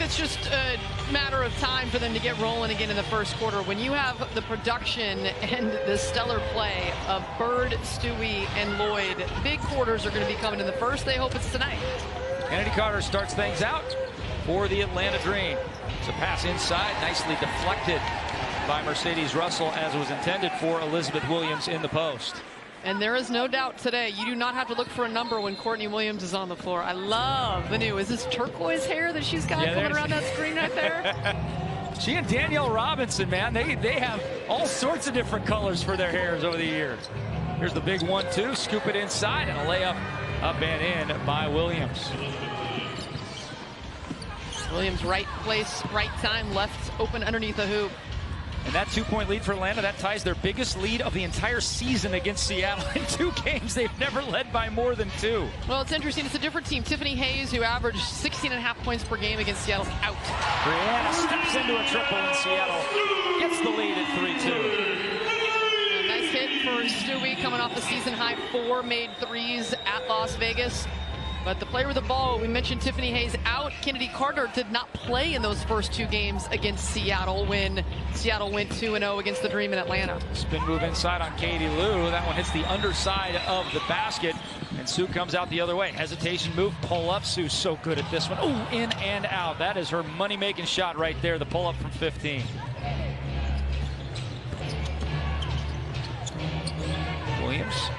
it's just a matter of time for them to get rolling again in the first quarter. When you have the production and the stellar play of Bird, Stewie, and Lloyd, big quarters are going to be coming in the first. They hope it's tonight. Kennedy Carter starts things out for the Atlanta Dream. It's a pass inside, nicely deflected by Mercedes Russell, as was intended for Elizabeth Williams in the post. And there is no doubt today, you do not have to look for a number when Courtney Williams is on the floor. I love the new, is this turquoise hair that she's got coming around that screen right there? She and Danielle Robinson, man, they have all sorts of different colors for their hairs over the years. Here's the big 1-2, scoop it inside, and a layup up and in by Williams. Williams, right place, right time, left open underneath the hoop. And that 2-point lead for Atlanta, that ties their biggest lead of the entire season against Seattle. In 2 games, they've never led by more than 2. Well, it's interesting. It's a different team. Tiffany Hayes, who averaged 16.5 points per game against Seattle, out. Brianna steps into a triple, and Seattle gets the lead at 3-2. Nice hit for Stewie, coming off the season-high 4 made threes at Las Vegas. But the player with the ball, we mentioned Tiffany Hayes out. Kennedy Carter did not play in those first 2 games against Seattle when Seattle went 2-0 against the Dream in Atlanta. Spin move inside on Katie Lou. That one hits the underside of the basket, and Sue comes out the other way. Hesitation move, pull up. Sue's so good at this one. Oh, in and out. That is her money-making shot right there, the pull up from 15. Williams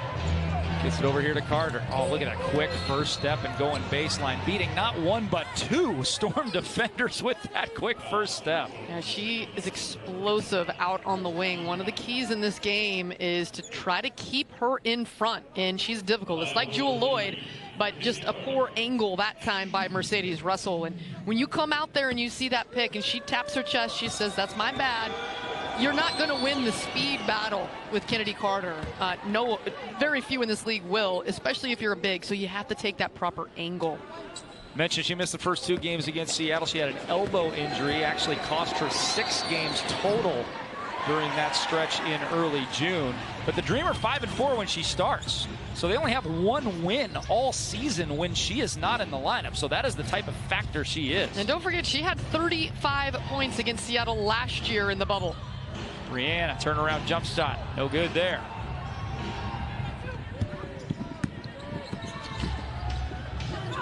gets it over here to Carter. Oh, look at that quick first step and going baseline, beating not 1 but 2 Storm defenders with that quick first step. Yeah, she is explosive out on the wing. One of the keys in this game is to try to keep her in front, and she's difficult. It's like Jewel Lloyd, but just a poor angle that time by Mercedes Russell. And when you come out there and you see that pick and she taps her chest, she says, "That's my bad." You're not going to win the speed battle with Kennedy Carter. No, very few in this league will, especially if you're a big, so you have to take that proper angle. Mentioned she missed the first 2 games against Seattle. She had an elbow injury, actually cost her 6 games total during that stretch in early June. But the Dream are 5-4 when she starts. So they only have 1 win all season when she is not in the lineup. So that is the type of factor she is. And don't forget, she had 35 points against Seattle last year in the bubble. Brianna, turnaround jump shot. No good there.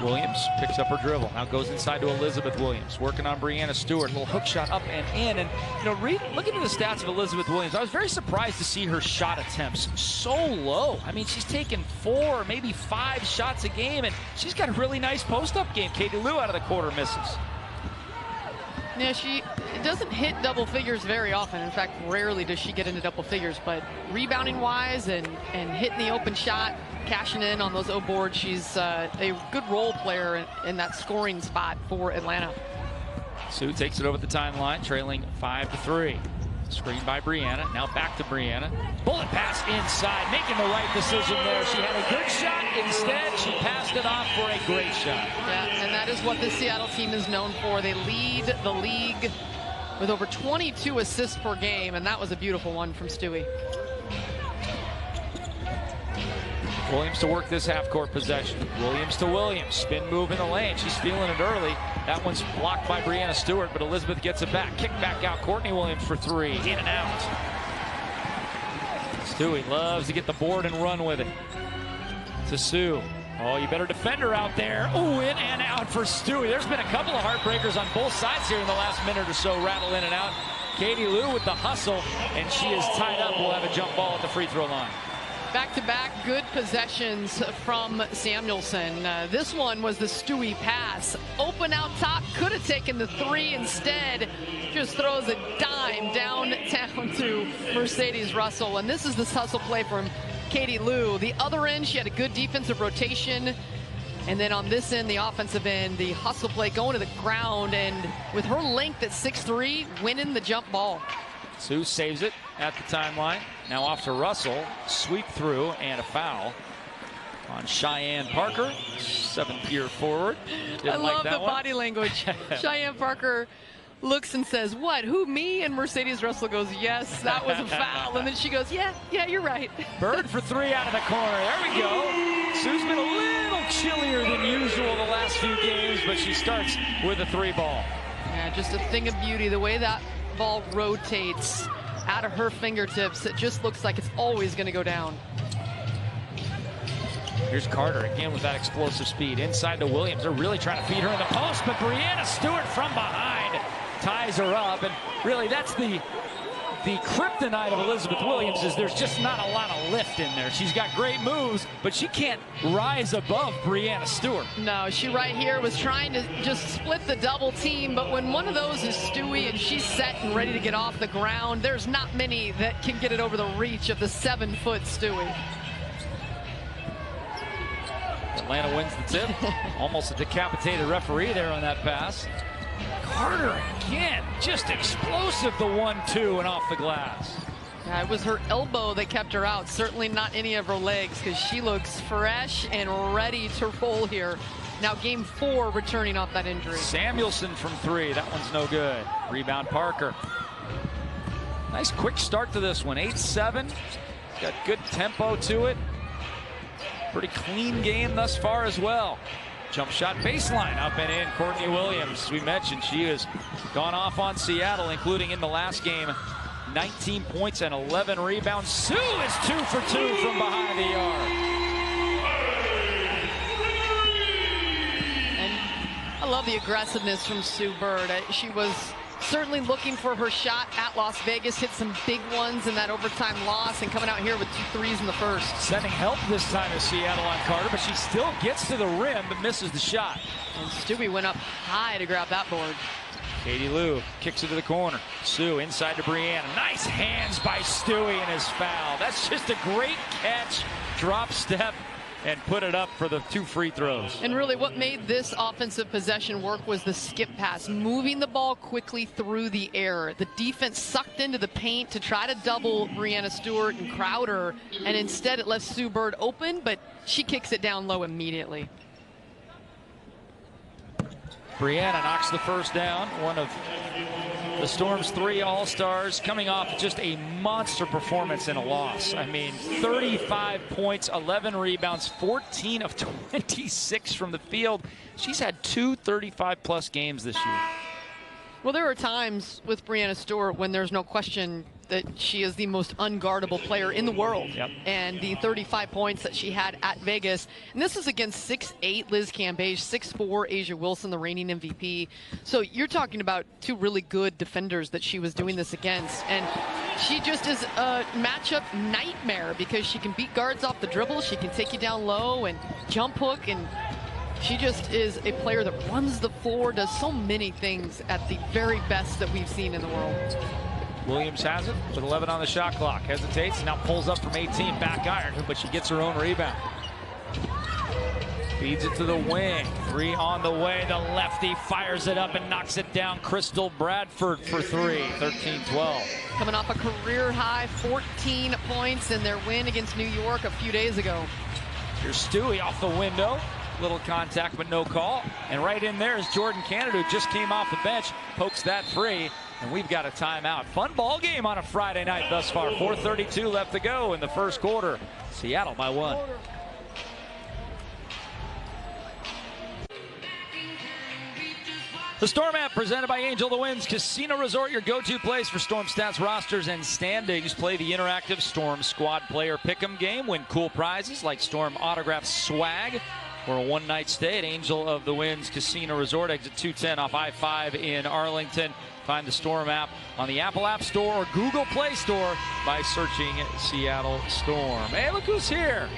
Williams picks up her dribble. Now goes inside to Elizabeth Williams. Working on Brianna Stewart. A little hook shot up and in. And, you know, looking at the stats of Elizabeth Williams, I was very surprised to see her shot attempts so low. I mean, she's taken 4, maybe 5 shots a game, and she's got a really nice post-up game. Katie Lou out of the quarter misses. Yeah, she doesn't hit double figures very often. In fact, rarely does she get into double figures. But rebounding-wise and hitting the open shot, cashing in on those O boards, she's a good role player in that scoring spot for Atlanta. Sue takes it over the timeline, trailing 5-3. Screen by Brianna. Now back to Brianna. Bullet pass inside, making the right decision there. She had a good shot. Instead, she passed it off for a great shot. Yeah, and that is what the Seattle team is known for. They lead the league with over 22 assists per game, and that was a beautiful one from Stewie. Williams to work this half-court possession. Williams to Williams. Spin move in the lane. She's feeling it early. That one's blocked by Brianna Stewart, but Elizabeth gets it back. Kick back out. Courtney Williams for 3. In and out. Stewie loves to get the board and run with it. To Sue. Oh, you better defend her out there. Oh, in and out for Stewie. There's been a couple of heartbreakers on both sides here in the last minute or so. Rattle in and out. Katie Lou with the hustle, and she is tied up. We'll have a jump ball at the free throw line. Back-to-back good possessions from Samuelson. This one was the Stewie pass. Open out top, could have taken the 3 instead. Just throws a dime downtown to Mercedes Russell. And this is the hustle play from Katie Lou. The other end, she had a good defensive rotation. And then on this end, the offensive end, the hustle play going to the ground. And with her length at 6'3", winning the jump ball. Sue saves it at the timeline. Now off to Russell. Sweep through and a foul on Cheyenne Parker, 7th-year forward. I love the body language. Cheyenne Parker looks and says, "What? Who, me?" And Mercedes Russell goes, "Yes, that was a foul." And then she goes, yeah, you're right. Bird for 3 out of the corner. There we go. Sue's been a little chillier than usual the last few games, but she starts with a 3 ball. Yeah, just a thing of beauty. The way that ball rotates out of her fingertips, it just looks like it's always going to go down. Here's Carter again with that explosive speed. Inside to Williams. They're really trying to feed her in the post, but Brianna Stewart from behind ties her up. And really, that's the kryptonite of Elizabeth Williams, is there's just not a lot of lift in there. She's got great moves, but she can't rise above Brianna Stewart. No, she right here was trying to just split the double team, but when one of those is Stewie and she's set and ready to get off the ground, there's not many that can get it over the reach of the 7-foot Stewie. Atlanta wins the tip. Almost a decapitated referee there on that pass. Carter again, just explosive, the 1-2 and off the glass. Yeah, it was her elbow that kept her out, certainly not any of her legs, because she looks fresh and ready to roll here. Now game 4 returning off that injury. Samuelson from 3, that one's no good. Rebound Parker. Nice quick start to this one, 8-7. Got good tempo to it. Pretty clean game thus far as well. Jump shot baseline up and in. Courtney Williams, we mentioned, she has gone off on Seattle, including in the last game. 19 points and 11 rebounds. Sue is 2 for 2 from behind the arc. And I love the aggressiveness from Sue Bird. She was certainly looking for her shot at Las Vegas, hit some big ones in that overtime loss, and coming out here with 2 threes in the first. Sending help this time to Seattle on Carter, but she still gets to the rim but misses the shot. And Stewie went up high to grab that board. Katie Lou kicks it to the corner. Sue inside to Brianna. Nice hands by Stewie and his foul. That's just a great catch. Drop step and put it up for the 2 free throws. And really what made this offensive possession work was the skip pass, moving the ball quickly through the air. The defense sucked into the paint to try to double Brianna Stewart and crowd her, and instead it left Sue Bird open, but she kicks it down low immediately. Brianna knocks the first down. One of the Storm's 3 All-Stars, coming off just a monster performance in a loss. I mean, 35 points, 11 rebounds, 14 of 26 from the field. She's had 2 35-plus games this year. Well, there are times with Brianna Stewart when there's no question that she is the most unguardable player in the world. Yep. And the 35 points that she had at Vegas, and this is against 6'8" Liz Cambage, 6'4" Asia Wilson, the reigning MVP. So you're talking about 2 really good defenders that she was doing this against, and she just is a matchup nightmare because she can beat guards off the dribble, she can take you down low and jump hook, and she just is a player that runs the floor, does so many things at the very best that we've seen in the world. Williams has it with 11 on the shot clock. Hesitates, now pulls up from 18, back iron, but she gets her own rebound. Feeds it to the wing. 3 on the way. The lefty fires it up and knocks it down. Crystal Bradford for 3, 13-12. Coming off a career high 14 points in their win against New York a few days ago. Here's Stewie off the window. Little contact, but no call. And right in there is Jordan Canada, who just came off the bench, pokes that free. And we've got a timeout. Fun ball game on a Friday night thus far. 4:32 left to go in the first quarter. Seattle by 1. The Storm app presented by Angel the Winds Casino Resort, your go-to place for Storm stats, rosters, and standings. Play the interactive Storm Squad Player Pick'em game. Win cool prizes like Storm autograph swag or a one-night stay at Angel of the Winds Casino Resort, exit 210 off I-5 in Arlington. Find the Storm app on the Apple App Store or Google Play Store by searching Seattle Storm. Hey, look who's here.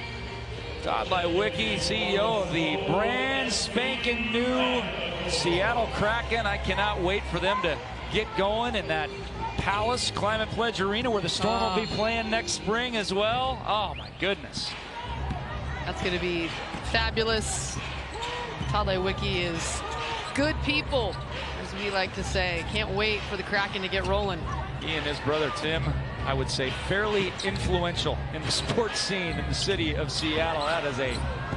Todd Lewicki, CEO of the brand spanking new Seattle Kraken. I cannot wait for them to get going in that Palace Climate Pledge Arena where the Storm will be playing next spring as well. Oh, my goodness. That's going to be fabulous. Todd Lewicki is good people, as we like to say. Can't wait for the Kraken to get rolling. He and his brother Tim, I would say, fairly influential in the sports scene in the city of Seattle. That is a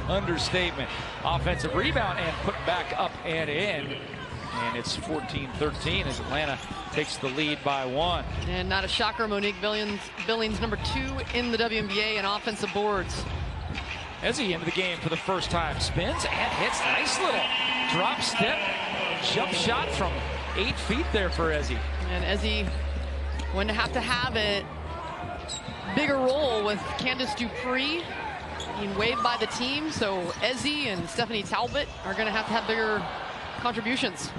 understatement. Offensive rebound and put back up and in. And it's 14-13 as Atlanta takes the lead by 1. And not a shocker, Monique Billings, number 2 in the WNBA in offensive boards. Ezzy into the game for the first time. Spins and hits. Nice little drop step. Jump shot from 8 feet there for Ezzy. And Ezzy going to have a bigger role with Candace Dupree being waived by the team. So Ezzy and Stephanie Talbot are going to have bigger contributions.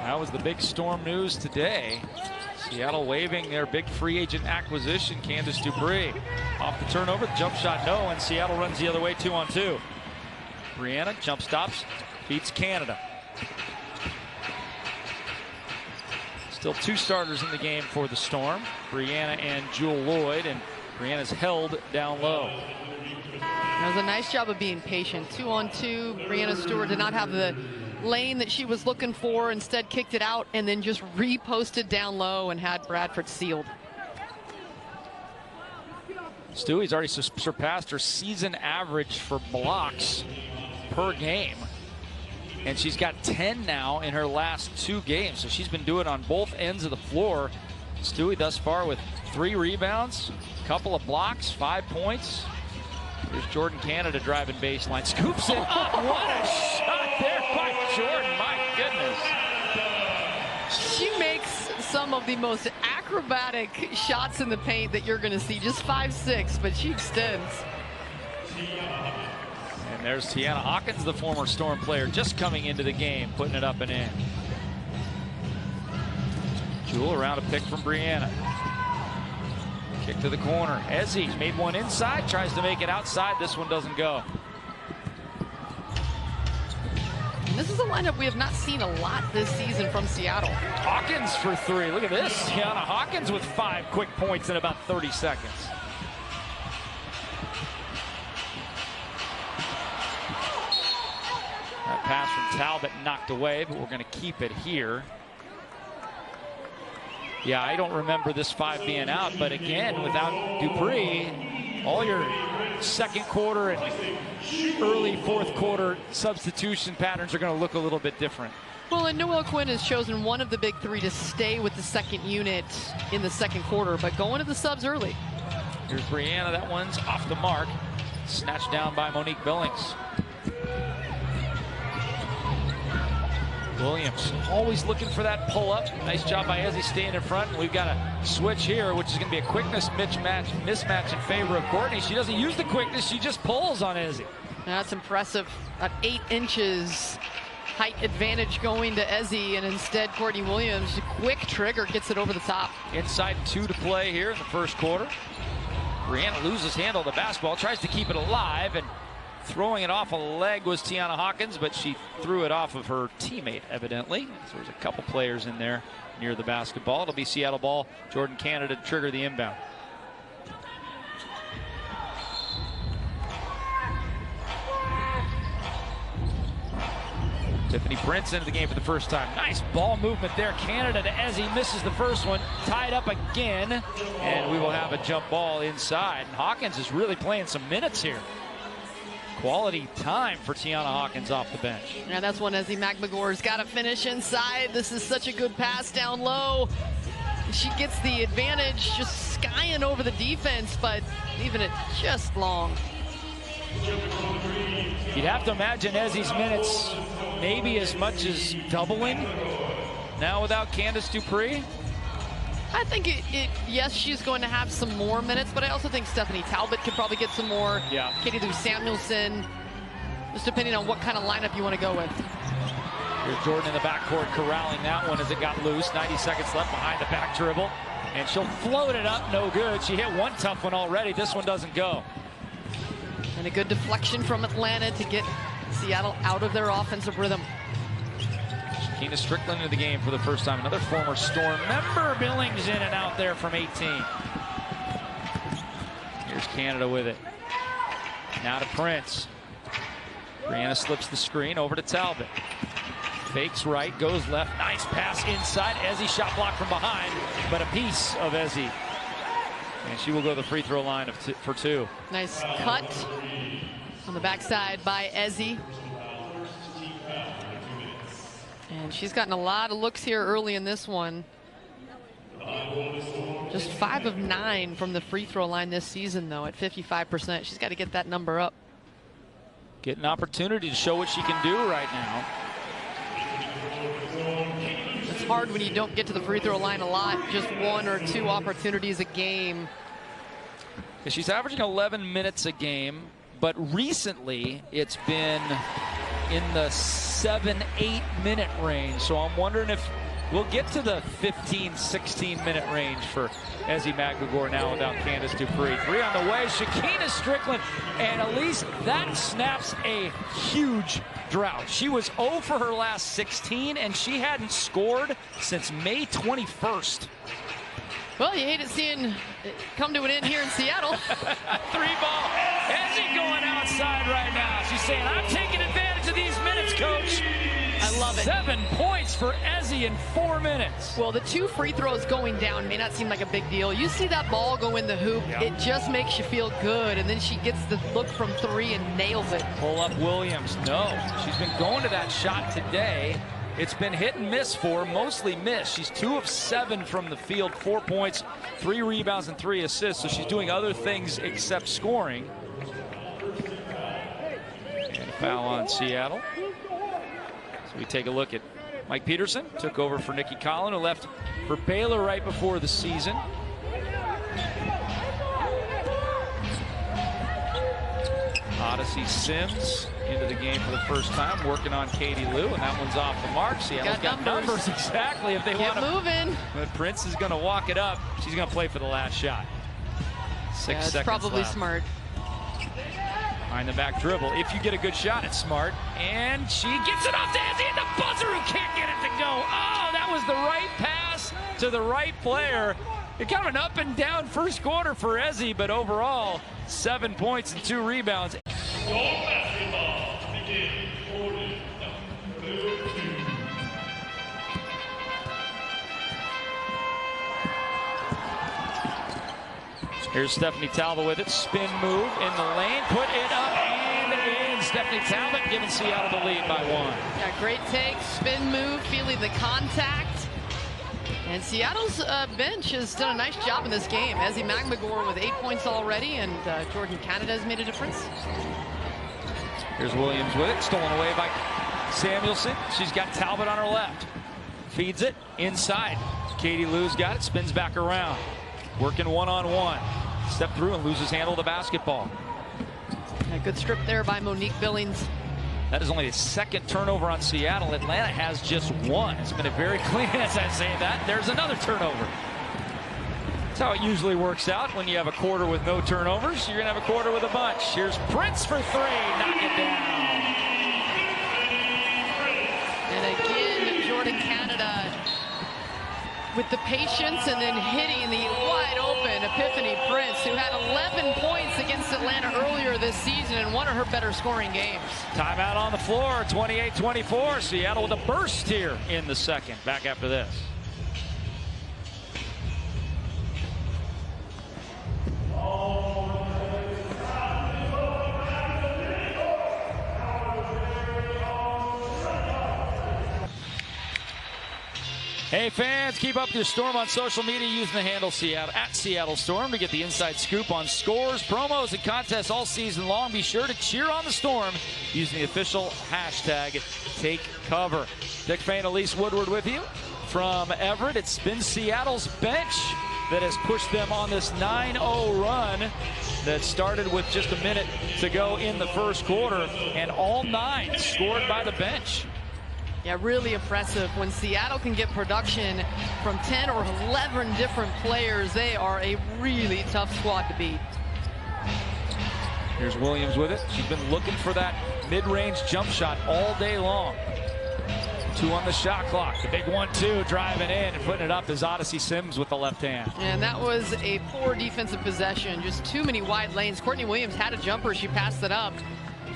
That was the big Storm news today. Seattle waiving their big free agent acquisition, Candace Dupree. Off the turnover, the jump shot no, and Seattle runs the other way 2-on-2. Brianna jump stops, beats Canada. Still 2 starters in the game for the Storm, Brianna and Jewel Lloyd, and Brianna's held down low. That was a nice job of being patient. 2-on-2, Brianna Stewart did not have the lane that she was looking for, instead kicked it out and then just reposted down low and had Bradford sealed. Stewie's already surpassed her season average for blocks per game, and she's got 10 now in her last 2 games, so she's been doing it on both ends of the floor. Stewie thus far with 3 rebounds, a couple of blocks, 5 points. Here's Jordan Canada driving baseline, scoops it up. What a shot there by Jordan, my goodness. She makes some of the most acrobatic shots in the paint that you're going to see. Just 5'6", but she extends. And there's Tiana Hawkins, the former Storm player, just coming into the game, putting it up and in. Jewel around a pick from Brianna. Kick to the corner. Ezzy made one inside, tries to make it outside. This one doesn't go. And this is a lineup we have not seen a lot this season from Seattle. Hawkins for 3. Look at this. Tiana Hawkins with 5 quick points in about 30 seconds. That pass from Talbot knocked away, but we're going to keep it here. Yeah, I don't remember this 5 being out, but again, without Dupree, all your second quarter and early fourth quarter substitution patterns are going to look a little bit different. Well, and Noelle Quinn has chosen one of the big 3 to stay with the second unit in the second quarter, but going to the subs early. Here's Brianna, that one's off the mark. Snatched down by Monique Billings. Williams always looking for that pull-up. Nice job by Ezzy staying in front. We've got a switch here, which is going to be a quickness mismatch in favor of Courtney. She doesn't use the quickness, she just pulls on Ezzy. That's impressive. At 8 inches height advantage going to Ezzy, and instead Courtney Williams, quick trigger, gets it over the top. Inside 2 to play here in the first quarter. Brianna loses handle of the basketball, tries to keep it alive, and throwing it off a leg was Tiana Hawkins, but she threw it off of her teammate, evidently. So there's a couple players in there near the basketball. It'll be Seattle ball. Jordan Canada to trigger the inbound. Tiffany Prince into the game for the first time. Nice ball movement there. Canada to Ezzy, misses the first one. Tied up again, and we will have a jump ball inside. And Hawkins is really playing some minutes here. Quality time for Tiana Hawkins off the bench. Yeah, that's one Ezzy McMagor's got to finish inside. This is such a good pass down low. She gets the advantage, just skying over the defense, but leaving it just long. You'd have to imagine Ezzy's minutes maybe as much as doubling now without Candace Dupree. I think yes, she's going to have some more minutes, but I also think Stephanie Talbot could probably get some more. Yeah. Katie Lou Samuelson, just depending on what kind of lineup you want to go with. Here's Jordan in the backcourt corralling that one as it got loose. 90 seconds left behind the back dribble. And she'll float it up, no good. She hit one tough one already. This one doesn't go. And a good deflection from Atlanta to get Seattle out of their offensive rhythm. Keena Strickland into the game for the first time. Another former Storm member. Billings in and out there from 18. Here's Canada with it. Now to Prince. Brianna slips the screen over to Talbot. Fakes right, goes left. Nice pass inside. Ezzy shot block from behind, but a piece of Ezzy. And she will go to the free throw line for 2. Nice cut on the backside by Ezzy. And she's gotten a lot of looks here early in this one. Just 5 of 9 from the free throw line this season, though, at 55%. She's got to get that number up. Get an opportunity to show what she can do right now. As hard when you don't get to the free throw line a lot, just 1 or 2 opportunities a game. She's averaging 11 minutes a game, but recently it's been in the 7-8 minute range. So I'm wondering if we'll get to the 15-16 minute range for Ezi Magbegor now without Candace Dupree. 3 on the way, Shakina Strickland, and Elise, that snaps a huge drought. She was 0 for her last 16, and she hadn't scored since May 21st. Well, you hate it seeing it come to an end here in Seattle. 3-ball. Ezi going outside right now. She's saying, I'm taking advantage of these minutes, coach. I love it. 7 points for Ezi in 4 minutes. Well, the 2 free throws going down may not seem like a big deal. You see that ball go in the hoop, it just makes you feel good. And then she gets the look from 3 and nails it. Pull up Williams. No, she's been going to that shot today. It's been hit and miss for her, mostly miss. She's 2 of 7 from the field, 4 points, 3 rebounds, and 3 assists. So she's doing other things except scoring. And a foul on Seattle. So we take a look at Mike Peterson, took over for Nikki Collin, who left for Baylor right before the season. Odyssey Sims into the game for the first time, working on Katie Lou, and that one's off the mark. Seattle's got numbers exactly if they want to. Moving. But Prince is going to walk it up. She's going to play for the last shot. 6 seconds probably left. Smart. Behind the back dribble. If you get a good shot, it's Smart. And she gets it off to Ezi at the buzzer, who can't get it to go. Oh, that was the right pass to the right player. It's kind of an up and down first quarter for Ezi, but overall, 7 points and 2 rebounds. Here's Stephanie Talbot with it. Spin move in the lane. Put it up and in. Stephanie Talbot giving Seattle the lead by 1. Yeah, great take. Spin move, feeling the contact. And Seattle's bench has done a nice job in this game. Ezi Magbegor with 8 points already, and Jordan Canada has made a difference. Here's Williams with it. Stolen away by Samuelson. She's got Talbot on her left. Feeds it inside. Katie Lou's got it. Spins back around. Working one-on-one. Step through and loses handle of the basketball. A good strip there by Monique Billings. That is only the 2nd turnover on Seattle. Atlanta has just 1. It's been a very clean, as I say that. There's another turnover. That's how it usually works out when you have a quarter with no turnovers. You're going to have a quarter with a bunch. Here's Prince for 3. Knock it down. And again, Jordan Canada with the patience and then hitting the wide open Epiphany Prince, who had 11 points against Atlanta earlier this season in one of her better scoring games. Timeout on the floor, 28-24. Seattle with a burst here in the second. Back after this. Hey fans, keep up your Storm on social media using the handle Seattle Storm to get the inside scoop on scores, promos, and contests all season long. Be sure to cheer on the Storm using the official hashtag #TakeCover. Dick Fain, Elise Woodward with you from Everett. It's been Seattle's bench that has pushed them on this 9-0 run that started with just a minute to go in the first quarter, and all 9 scored by the bench. Yeah, really impressive. When Seattle can get production from 10 or 11 different players, they are a really tough squad to beat. Here's Williams with it. She's been looking for that mid-range jump shot all day long. 2 on the shot clock. The big 1-2 driving in and putting it up is Odyssey Sims with the left hand. And that was a poor defensive possession. Just too many wide lanes. Courtney Williams had a jumper. She passed it up.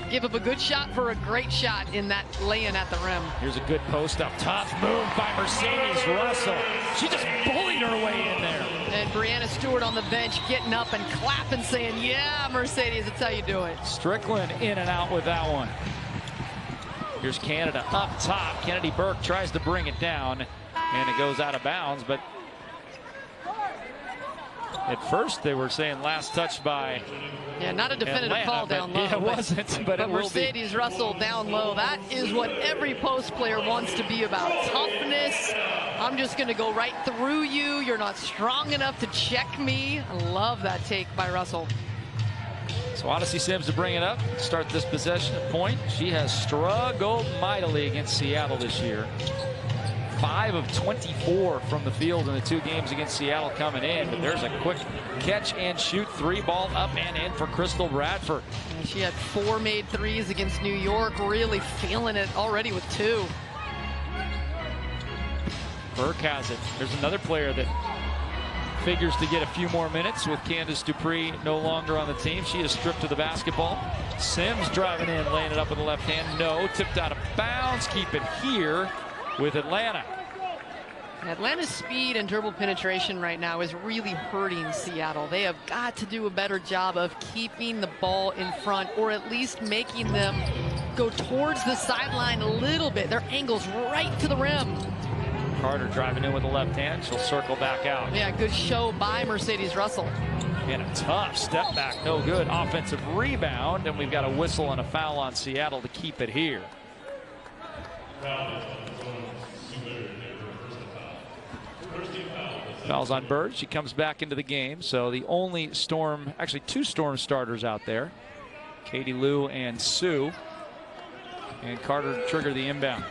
Give up a good shot for a great shot in that lay-in at the rim. Here's a good post up top move by Mercedes Russell. She just bullied her way in there. And Brianna Stewart on the bench getting up and clapping, saying, yeah, Mercedes, that's how you do it. Strickland in and out with that one. Here's Canada up top. Kennedy Burke tries to bring it down, and it goes out of bounds, but at first they were saying last touch by not a definitive Atlanta, call down low. Yeah, it wasn't, but it will Mercedes Russell down low. That is what every post player wants to be about. Toughness, I'm just going to go right through you. You're not strong enough to check me. I love that take by Russell. So Odyssey Sims to bring it up. Start this possession at point. She has struggled mightily against Seattle this year. 5 of 24 from the field in the 2 games against Seattle coming in. But there's a quick catch and shoot 3-ball up and in for Crystal Bradford. And she had 4 made threes against New York. Really feeling it already with 2. Burke has it. There's another player that figures to get a few more minutes with Candace Dupree no longer on the team. She is stripped to the basketball. Sims driving in, laying it up with the left hand. No, tipped out of bounds. Keep it here with Atlanta. Atlanta's speed and dribble penetration right now is really hurting Seattle. They have got to do a better job of keeping the ball in front, or at least making them go towards the sideline a little bit. Their angle's right to the rim. Carter driving in with the left hand. She'll circle back out. Yeah, good show by Mercedes Russell. And a tough step back, no good. Offensive rebound, and we've got a whistle and a foul on Seattle to keep it here. Foul's on Bird. She comes back into the game. So the only Storm, actually 2 Storm starters out there, Katie Lou and Sue. And Carter trigger the inbound.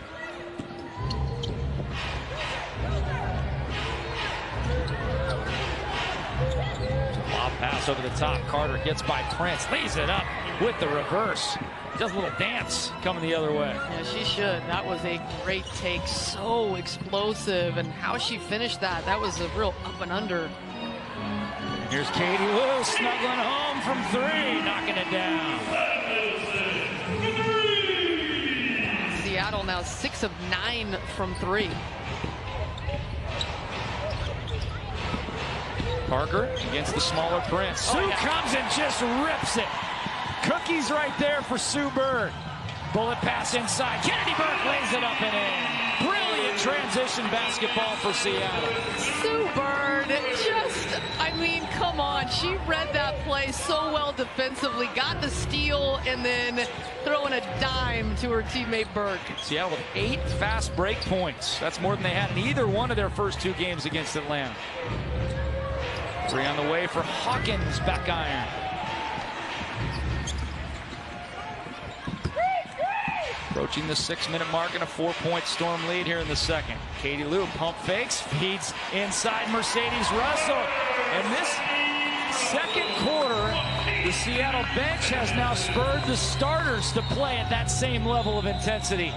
Lob pass over the top. Carter gets by Prince, lays it up with the reverse. Does a little dance coming the other way. Yeah, she should. That was a great take. So explosive. And how she finished that, that was a real up and under. Here's Katie Lou snuggling home from 3, knocking it down. Seattle now 6 of 9 from 3. Parker against the smaller Prince. Sue comes and just rips it. Cookies right there for Sue Bird. Bullet pass inside. Kennedy Burke lays it up and in. Brilliant transition basketball for Seattle. Sue Bird, just, I mean, come on. She read that play so well defensively. Got the steal and then throwing a dime to her teammate Burke. Seattle with 8 fast break points. That's more than they had in either one of their first 2 games against Atlanta. 3 on the way for Hawkins, back iron. Approaching the 6-minute mark and a 4-point Storm lead here in the second. Katie Lou pump fakes, feeds inside Mercedes Russell. And this second quarter, the Seattle bench has now spurred the starters to play at that same level of intensity.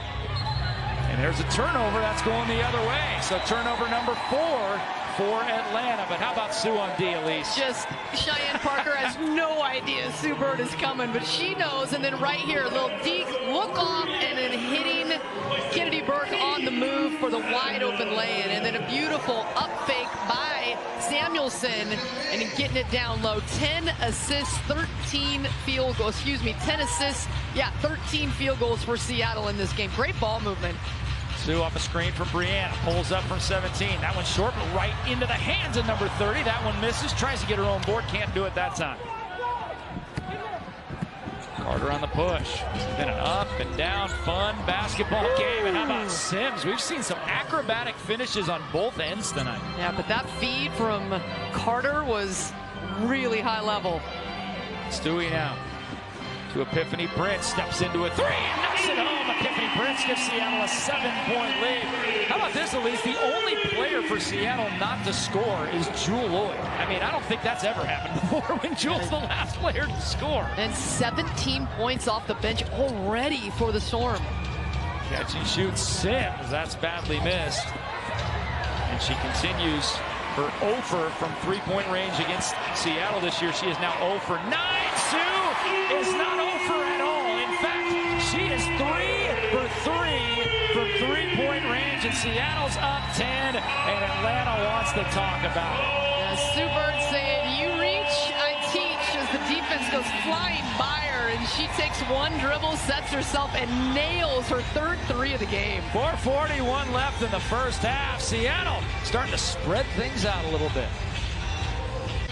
And there's a turnover that's going the other way. So turnover number 4 for Atlanta. But how about Sue on D, Elise? Just Cheyenne Parker has no idea Sue Bird is coming, but she knows. And then right here, a little deep look off and then hitting Kennedy Burke on the move for the wide open lay-in. And then a beautiful up fake by Samuelson and getting it down low. 10 assists, 13 field goals, 10 assists. Yeah, 13 field goals for Seattle in this game. Great ball movement. Sue off a screen from Brianna, pulls up from 17. That one's short, but right into the hands of number 30. That one misses, tries to get her own board, can't do it that time. Carter on the push. It's been an up and down, fun basketball game. And how about Sims? We've seen some acrobatic finishes on both ends tonight. Yeah, but that feed from Carter was really high level. Stewie now to Epiphany Prince, steps into a 3 and knocks it home. Epiphany Prince gives Seattle a 7-point lead. How about this, Elise? The only player for Seattle not to score is Jewel Lloyd. I mean, I don't think that's ever happened before when Jewel's the last player to score. And 17 points off the bench already for the Storm. Catch and shoots Sims. That's badly missed. And she continues her 0 from 3-point range against Seattle this year. She is now 0 for 9. Sue is not 0 for at all. In fact, she is 3 for 3 from 3-point range, and Seattle's up 10, and Atlanta wants to talk about it. Sue Bird saying, you reach, I teach, as the defense goes flying by her, and she takes one dribble, sets herself, and nails her 3rd 3 of the game. 4:41 left in the first half. Seattle starting to spread things out a little bit.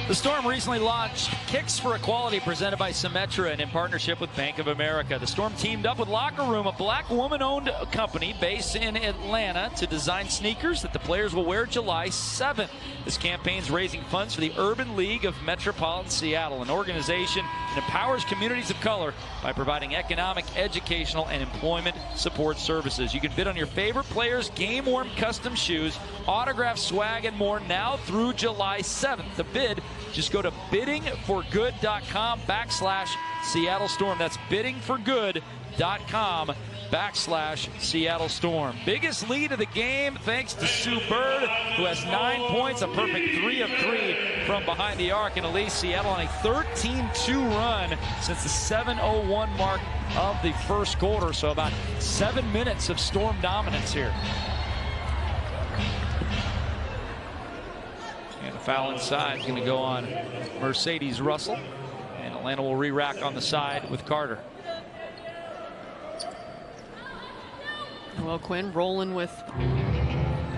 The Storm recently launched Kicks for Equality, presented by Symetra and in partnership with Bank of America. The Storm teamed up with Locker Room, a black woman-owned company based in Atlanta, to design sneakers that the players will wear July 7th. This campaign's raising funds for the Urban League of Metropolitan Seattle, an organization that empowers communities of color by providing economic, educational, and employment support services. You can bid on your favorite players' game-worn custom shoes, autograph swag, and more now through July 7th. To bid, just go to biddingforgood.com/Seattle Storm. That's biddingforgood.com/Seattle Storm. Biggest lead of the game thanks to Sue Bird, who has 9 points, a perfect 3 of 3 from behind the arc. And Elise, Seattle on a 13-2 run since the 7:01 mark of the first quarter. So about 7 minutes of Storm dominance here. And a foul inside is going to go on Mercedes Russell. And Atlanta will re-rack on the side with Carter. Well, Quinn rolling with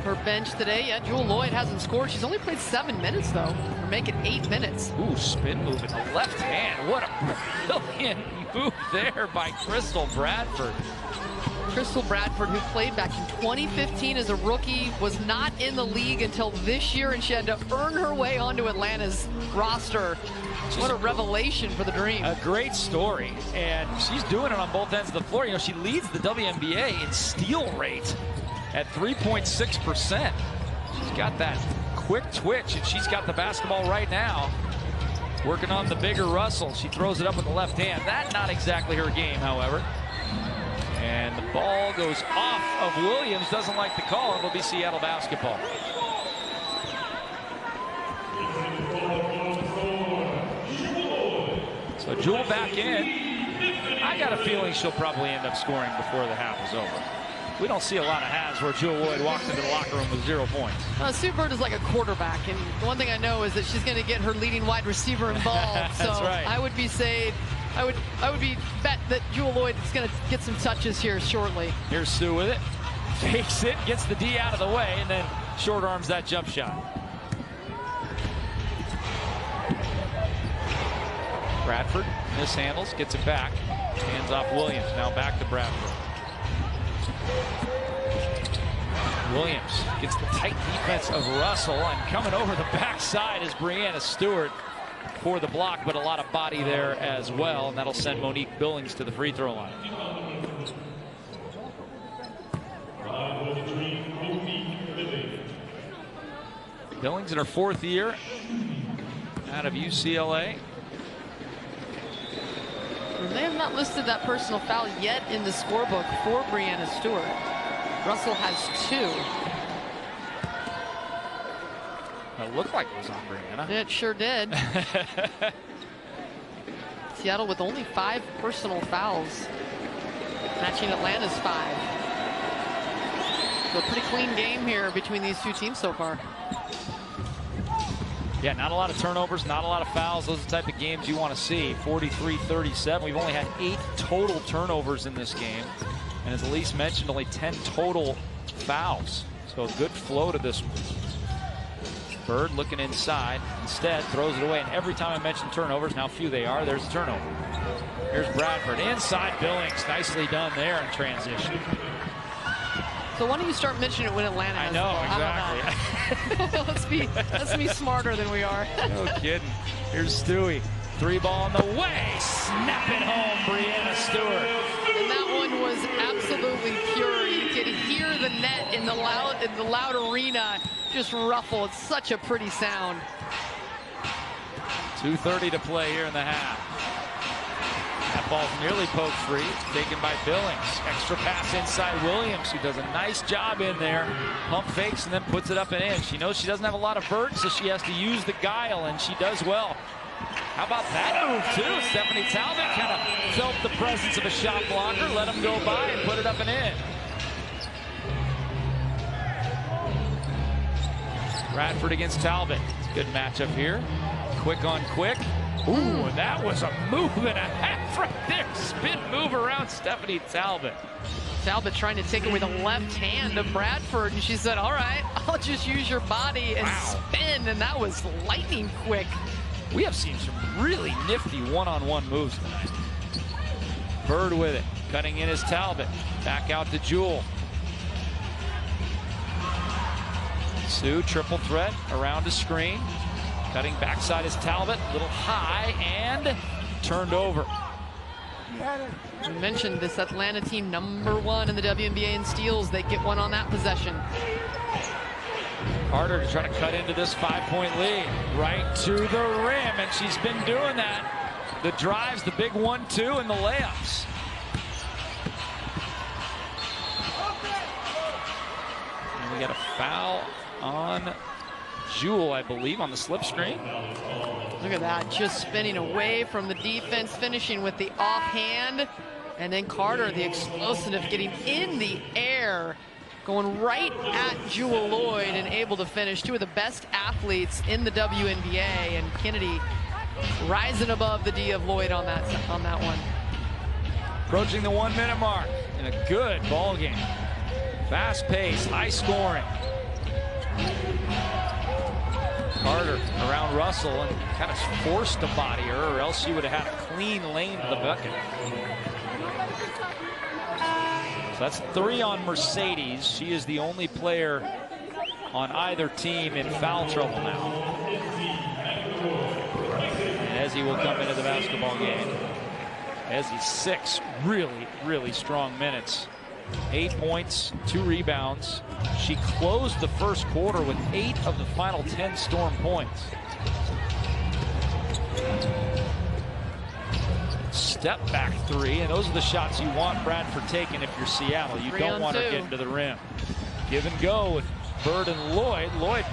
her bench today. Yeah, Jewell Loyd hasn't scored. She's only played 7 minutes, though. We're making 8 minutes. Ooh, spin move in the left hand. What a brilliant move there by Crystal Bradford. Crystal Bradford, who played back in 2015 as a rookie, was not in the league until this year, and she had to earn her way onto Atlanta's roster. What a revelation for the Dream. A great story, and she's doing it on both ends of the floor. You know, she leads the WNBA in steal rate at 3.6%. She's got that quick twitch, and she's got the basketball right now. Working on the bigger Russell. She throws it up with the left hand. That's not exactly her game, however. And the ball goes off of Williams. Doesn't like the call. It'll be Seattle basketball. So Jewell back in. I got a feeling she'll probably end up scoring before the half is over. We don't see a lot of halves where Jewell Loyd walks into the locker room with 0 points. Sue Bird is like a quarterback, and the one thing I know is that she's going to get her leading wide receiver involved. So That's right. I would be bet that Jewell Loyd is going to get some touches here shortly. Here's Sue with it. Takes it, gets the D out of the way, and then short arms that jump shot. Bradford mishandles, gets it back. Hands off Williams. Now back to Bradford. Williams gets the tight defense of Russell, and coming over the backside is Brianna Stewart for the block, but a lot of body there as well, and that'll send Monique Billings to the free throw line. Billings in her 4th year out of UCLA. They have not listed that personal foul yet in the scorebook for Brianna Stewart. Russell has 2. It looked like it was on Brianna. It sure did. Seattle with only 5 personal fouls, matching Atlanta's 5. So a pretty clean game here between these two teams so far. Yeah, not a lot of turnovers, not a lot of fouls. Those are the type of games you want to see. 43-37. We've only had 8 total turnovers in this game. And as Elise mentioned, only 10 total fouls. So a good flow to this one. Bird looking inside. Instead, throws it away. And every time I mention turnovers, now few they are, there's a turnover. Here's Bradford. Inside Billings. Nicely done there in transition. So why don't you start mentioning it when Atlanta has I know, exactly. let's be smarter than we are. No kidding. Here's Stewie. 3 ball on the way. Snap it home, Brianna Stewart. And that one was absolutely pure. You could hear the net in the loud arena just ruffle. It's such a pretty sound. 2:30 to play here in the half. That ball's nearly poke free. It's taken by Billings. Extra pass inside Williams, who does a nice job in there. Pump fakes and then puts it up and in. She knows she doesn't have a lot of vert, so she has to use the guile, and she does well. How about that move, too? Stephanie Talbot kind of felt the presence of a shot blocker, let him go by and put it up and in. Bradford against Talbot. It's a good matchup here. Quick on quick. Ooh, that was a move and a half right there. Spin move around Stephanie Talbot. Talbot trying to take away the left hand of Bradford, and she said, all right, I'll just use your body and spin, and that was lightning quick. We have seen some really nifty one-on-one moves tonight. Bird with it. Cutting in is Talbot. Back out to Jewell. Sue, triple threat around a screen. Cutting backside is Talbot. A little high and turned over. You mentioned this Atlanta team, #1 in the WNBA in steals. They get one on that possession. Carter to try to cut into this 5-point lead. Right to the rim, and she's been doing that. The drives, the big 1-2, and the layups. And we got a foul on Jewell, I believe, on the slip screen. Look at that, just spinning away from the defense, finishing with the offhand. And then Carter, the explosive, getting in the air, going right at Jewell Loyd and able to finish. Two of the best athletes in the WNBA, and Kennedy rising above the D of Loyd on that one. Approaching the 1-minute mark in a good ball game. Fast pace, high scoring. Carter around Russell and kind of forced to body her, or else she would have had a clean lane to the bucket. So that's 3 on Mercedes. She is the only player on either team in foul trouble now. And Ezzy will come into the basketball game. Ezzy 6 really strong minutes. 8 points, 2 rebounds. She closed the first quarter with 8 of the final 10 Storm points. Step back 3, and those are the shots you want Bradford taking if you're Seattle. You don't want her getting to the rim. Give and go with Bird and Loyd. Loyd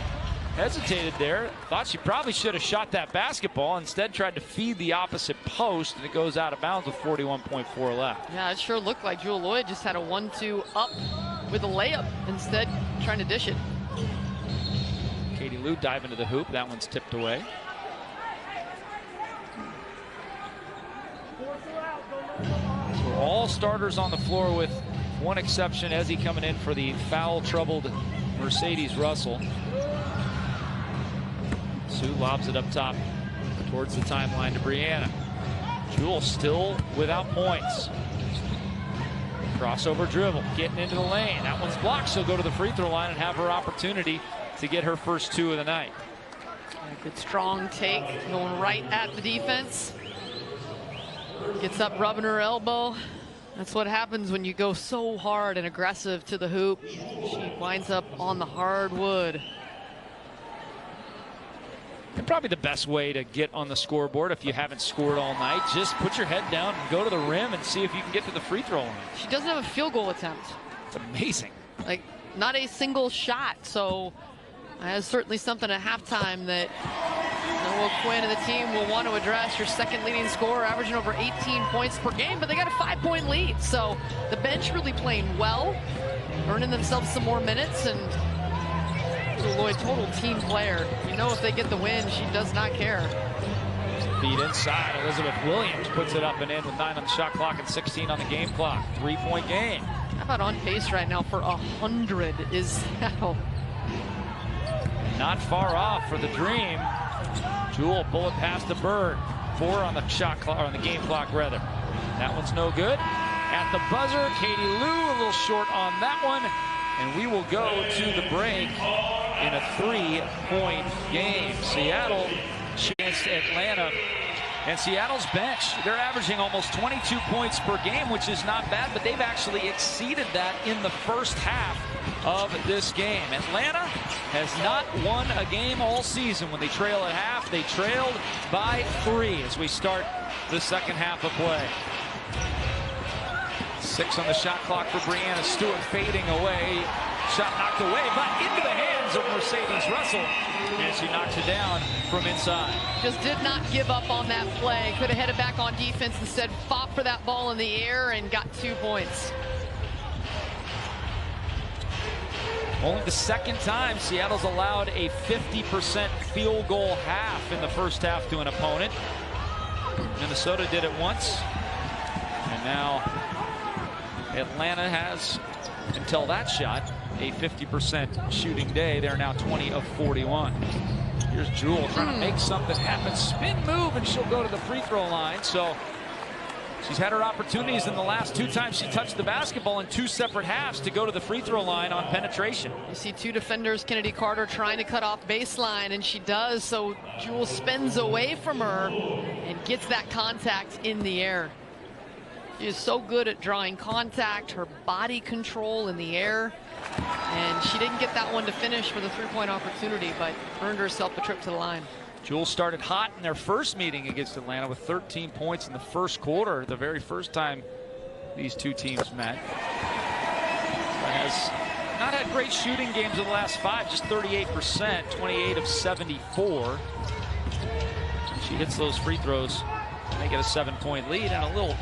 hesitated there, thought she probably should have shot that basketball, instead tried to feed the opposite post, and it goes out of bounds with 41.4 left. Yeah, it sure looked like Jewell Loyd just had a 1-2 up with a layup, instead trying to dish it. Katie Lou diving to the hoop. That one's tipped away. So we're all starters on the floor with one exception, Ezzy coming in for the foul-troubled Mercedes Russell. Sue lobs it up top towards the timeline to Brianna. Jewell still without points. Crossover dribble, getting into the lane. That one's blocked. She'll go to the free throw line and have her opportunity to get her first 2 of the night. A good strong take, going right at the defense. Gets up, rubbing her elbow. That's what happens when you go so hard and aggressive to the hoop. She winds up on the hardwood. And probably the best way to get on the scoreboard if you haven't scored all night, just put your head down and go to the rim and see if you can get to the free throw line. She doesn't have a field goal attempt. It's amazing. Like, not a single shot. So that's certainly something at halftime that Noah Quinn and the team will want to address. Your second leading scorer, averaging over 18 points per game, but they got a 5-point lead. So the bench really playing well, earning themselves some more minutes, and Loyd, total team player. You know, if they get the win, she does not care. Feed inside. Elizabeth Williams puts it up and in with 9 on the shot clock and 16 on the game clock. 3-point game. How about on pace right now for 100 is Seattle? Not far off for the Dream. Jewell bullet past the Bird. 4 on the shot clock, or on the game clock rather. That one's no good. At the buzzer, Katie Lou a little short on that one. And we will go to the break in a 3-point game. Seattle against Atlanta. And Seattle's bench, they're averaging almost 22 points per game, which is not bad, but they've actually exceeded that in the first half of this game. Atlanta has not won a game all season. When they trail at half, they trailed by 3 as we start the second half of play. 6 on the shot clock for Brianna Stewart, fading away. Shot knocked away, but into the hands of Mercedes Russell. And she knocks it down from inside. Just did not give up on that play. Could have headed back on defense, instead fought for that ball in the air and got 2 points. Only the second time Seattle's allowed a 50% field goal half in the first half to an opponent. Minnesota did it once. And now Atlanta has, until that shot, a 50% shooting day. They're now 20 of 41. Here's Jewel trying to make something happen. Spin move, and she'll go to the free throw line. So she's had her opportunities in the last 2 times she touched the basketball in 2 separate halves to go to the free throw line on penetration. You see 2 defenders, Kennedy Carter trying to cut off baseline, and she does. So Jewel spins away from her and gets that contact in the air. She is so good at drawing contact, her body control in the air. And she didn't get that one to finish for the 3-point opportunity, but earned herself a trip to the line. Jewel started hot in their first meeting against Atlanta with 13 points in the first quarter, the very first time these 2 teams met. But has not had great shooting games in the last 5, just 38%, 28 of 74. She hits those free throws, make it a 7-point lead and a little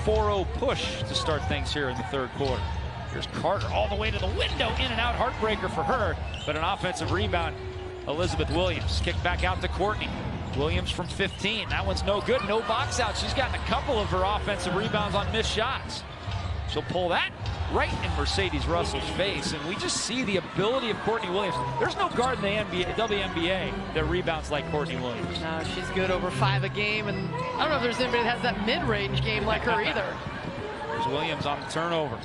4-0 push to start things here in the third quarter. Here's Carter all the way to the window, in and out, heartbreaker for her, but an offensive rebound. Elizabeth Williams kick back out to Courtney Williams from 15. That one's no good, no box out. She's gotten a couple of her offensive rebounds on missed shots. She'll pull that right in Mercedes Russell's face, and we just see the ability of Courtney Williams. There's no guard in the WNBA that rebounds like Courtney Williams. No, she's good, over 5 a game, and I don't know if there's anybody that has that mid-range game like her either. There's Williams on the turnover.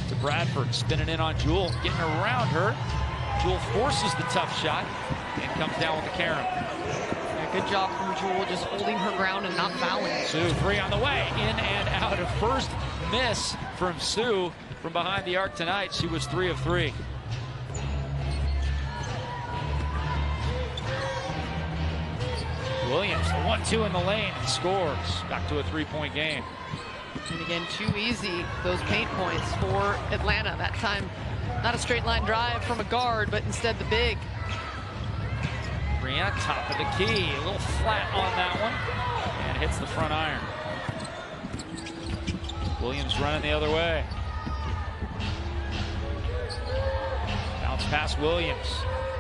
To Bradford, spinning in on Jewel, getting around her. Jewel forces the tough shot and comes down with the carom. Yeah, good job from Jewel, just holding her ground and not fouling. Sue, 3 on the way, in and out. A first miss from Sue from behind the arc tonight. She was 3 of 3. Williams, the 1-2 in the lane, and scores. Back to a 3-point game. And again, too easy, those paint points for Atlanta. That time, not a straight line drive from a guard, but instead the big. Brianna, top of the key, a little flat on that one, and hits the front iron. Williams running the other way. Bounce pass Williams.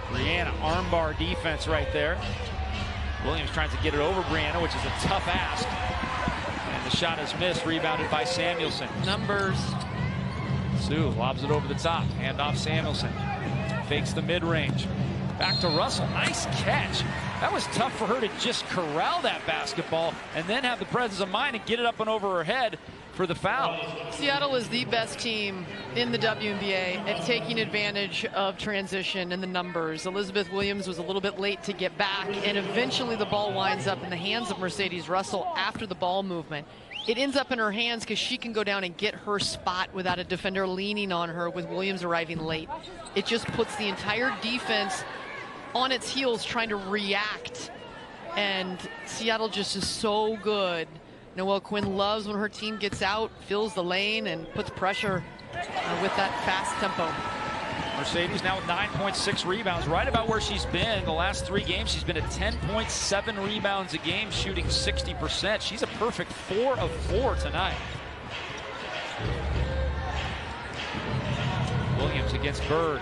Brianna, armbar defense right there. Williams trying to get it over Brianna, which is a tough ask. The shot is missed, rebounded by Samuelson. Numbers. Sue lobs it over the top, hand off Samuelson. Fakes the mid-range. Back to Russell, nice catch. That was tough for her to just corral that basketball and then have the presence of mind and get it up and over her head for the foul. Seattle is the best team in the WNBA at taking advantage of transition and the numbers. Elizabeth Williams was a little bit late to get back, and eventually the ball winds up in the hands of Mercedes Russell after the ball movement. It ends up in her hands because she can go down and get her spot without a defender leaning on her with Williams arriving late. It just puts the entire defense on its heels trying to react, and Seattle just is so good. Noelle Quinn loves when her team gets out, fills the lane, and puts pressure with that fast tempo. Mercedes now with 9.6 rebounds, right about where she's been. The last 3 games, she's been at 10.7 rebounds a game, shooting 60%. She's a perfect 4 of 4 tonight. Williams against Bird.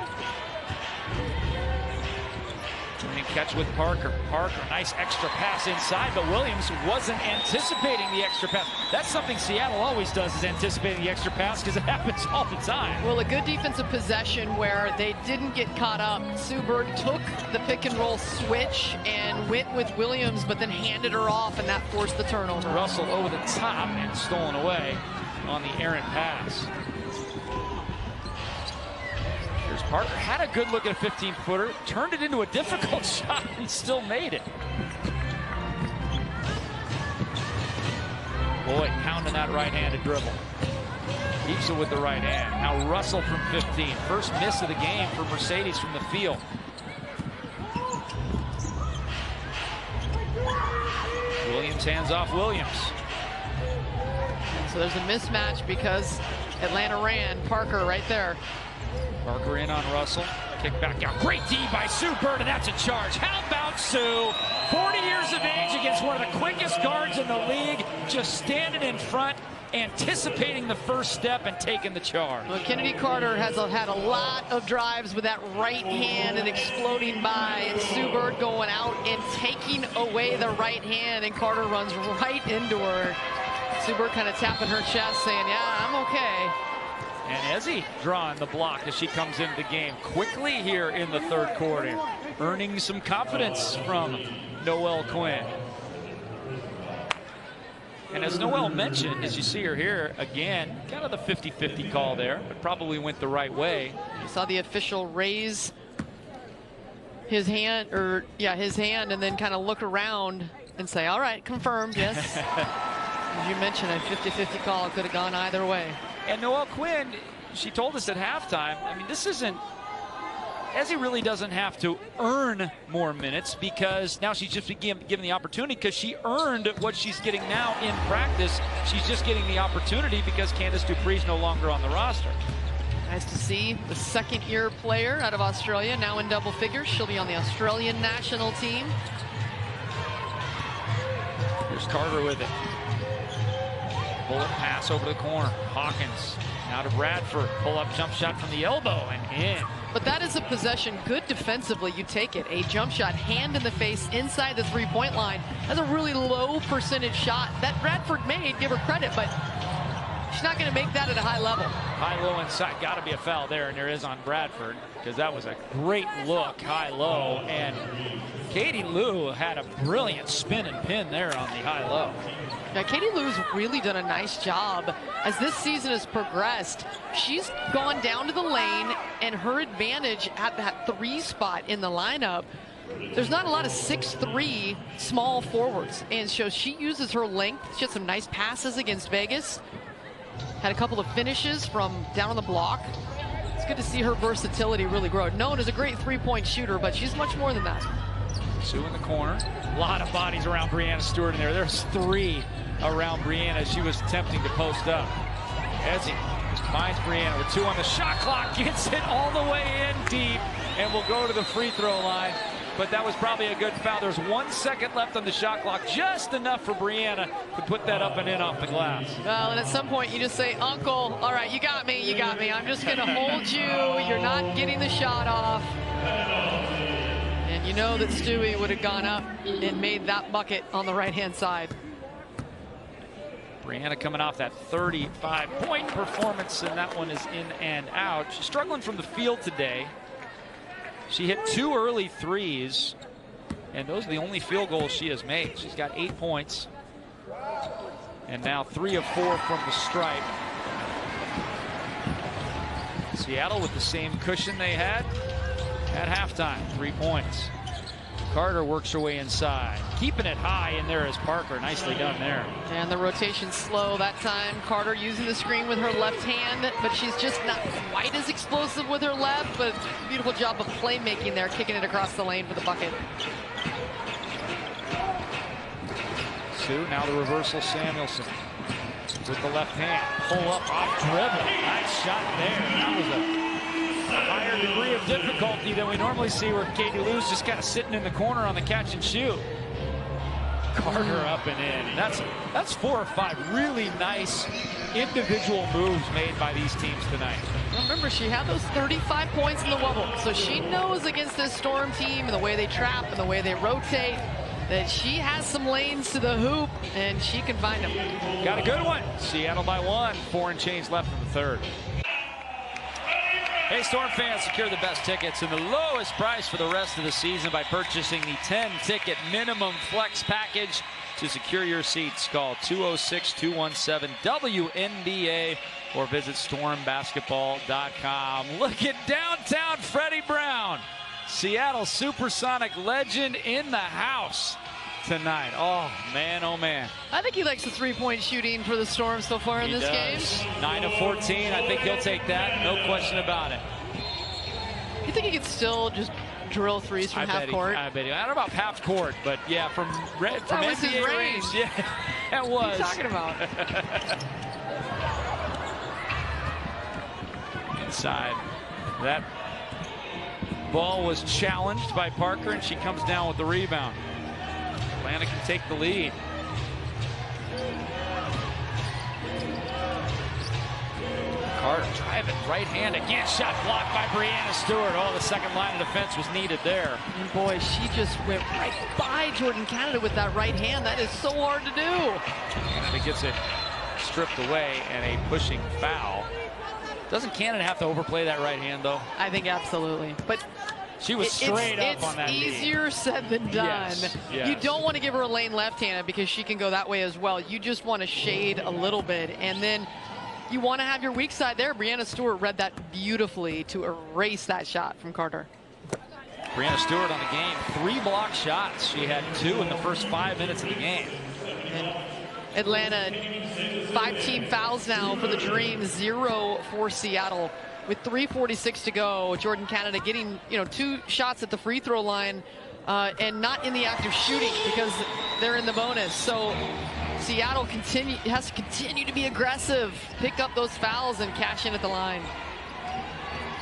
Catch with Parker. Parker, nice extra pass inside, but Williams wasn't anticipating the extra pass. That's something Seattle always does, is anticipating the extra pass, because it happens all the time. Well, a good defensive possession where they didn't get caught up. Sue Bird took the pick and roll switch and went with Williams, but then handed her off, and that forced the turnover. Russell over the top and stolen away on the errant pass. Parker had a good look at a 15-footer, turned it into a difficult shot, and still made it. Boyd pounding that right-handed dribble. Keeps it with the right hand. Now Russell from 15. First miss of the game for Mercedes from the field. Williams hands off Williams. So there's a mismatch because Atlanta ran. Parker right there. Parker in on Russell. Kick back out. Great D by Sue Bird, and that's a charge. How about Sue? 40 years of age against one of the quickest guards in the league, just standing in front, anticipating the first step and taking the charge. Well, Kennedy Carter has had a lot of drives with that right hand and exploding by. Sue Bird going out and taking away the right hand, and Carter runs right into her. Sue Bird kind of tapping her chest, saying, yeah, I'm okay. And Ezzie drawing the block as she comes into the game quickly here in the third quarter. earning some confidence from Noelle Quinn. And as Noelle mentioned, as you see her here, again, kind of the 50-50 call there, but probably went the right way. You saw the official raise his hand, and then kind of look around and say, all right, confirmed, yes. As you mentioned, a 50-50 call could have gone either way. And Noelle Quinn, she told us at halftime, I mean, this isn't, Ezzy really doesn't have to earn more minutes because now she's just given the opportunity because she earned what she's getting now in practice. She's just getting the opportunity because Candice Dupree's no longer on the roster. Nice to see the second-year player out of Australia now in double figures. She'll be on the Australian national team. Here's Carter with it. Bullet pass over the corner. Hawkins now to Bradford. Pull-up jump shot from the elbow and in. But that is a possession good defensively. You take it. A jump shot, hand in the face inside the three-point line. That's a really low percentage shot that Bradford made. Give her credit, but she's not going to make that at a high level. High-low inside. Got to be a foul there, and there is on Bradford because that was a great look, high-low. And Katie Lou had a brilliant spin and pin there on the high-low. Now, Katie Lou's really done a nice job as this season has progressed. She's gone down to the lane, and her advantage at that 3 spot in the lineup, there's not a lot of 6'3" small forwards, and so she uses her length. She had some nice passes against Vegas. Had a couple of finishes from down on the block. It's good to see her versatility really grow. Known as a great three-point shooter, but she's much more than that. Sue in the corner. A lot of bodies around Brianna Stewart in there. There's 3 around Brianna. She was attempting to post up. Ezzy finds Brianna with 2 on the shot clock. Gets it all the way in deep and will go to the free throw line. But that was probably a good foul. There's 1 second left on the shot clock. Just enough for Brianna to put that up and in off the glass. Well, and at some point you just say, Uncle, all right, you got me, you got me. I'm just going to hold you. You're not getting the shot off. And you know that Stewie would have gone up and made that bucket on the right-hand side. Brianna coming off that 35-point performance, and that one is in and out. She's struggling from the field today. She hit 2 early threes, and those are the only field goals she has made. She's got 8 points, and now 3 of 4 from the stripe. Seattle with the same cushion they had at halftime, 3 points. Carter works her way inside, keeping it high in there as Parker. Nicely done there. And the rotation slow that time. Carter using the screen with her left hand, but she's just not quite as explosive with her left, but beautiful job of playmaking there, kicking it across the lane for the bucket. Sue, now the reversal, Samuelson with the left hand. Pull up off dribble. Nice shot there. That was a higher degree of difficulty than we normally see, where Katie Lou's just kind of sitting in the corner on the catch and shoot. Carter up and in. That's 4 or 5 really nice individual moves made by these teams tonight. Remember, she had those 35 points in the wobble, so she knows against this Storm team and the way they trap and the way they rotate that she has some lanes to the hoop, and she can find them. Got a good one. Seattle by 1. 4 and change left in the third. Hey, Storm fans, secure the best tickets and the lowest price for the rest of the season by purchasing the 10-ticket minimum flex package. To secure your seats, call 206-217-WNBA or visit stormbasketball.com. Look at downtown Freddie Brown. Seattle Supersonic legend in the house tonight. Oh, man, oh, man. I think he likes the three-point shooting for the Storm so far in this game. 9 of 14. I think he'll take that. No question about it. You think he could still just drill threes from half court? I bet he. I don't know about half court, but yeah, from NBA range. Yeah, that was. What are you talking about? Inside. That ball was challenged by Parker, and she comes down with the rebound. Atlanta can take the lead. Carter driving right hand again. Shot blocked by Brianna Stewart. Oh, the second line of defense was needed there. And boy, she just went right by Jordan Canada with that right hand. That is so hard to do. Canada gets it stripped away and a pushing foul. Doesn't Canada have to overplay that right hand, though? I think absolutely. But She was straight up on that knee. It's easier said than done. Yes. You don't want to give her a lane left-handed because she can go that way as well. You just want to shade a little bit, and then you want to have your weak side there. Brianna Stewart read that beautifully to erase that shot from Carter. Brianna Stewart on the game, 3 block shots. She had 2 in the first 5 minutes of the game. And Atlanta, 5 team fouls now for the Dream, 0 for Seattle. With 3:46 to go, Jordan Canada getting 2 shots at the free throw line and not in the act of shooting because they're in the bonus. So Seattle has to continue to be aggressive, pick up those fouls and cash in at the line.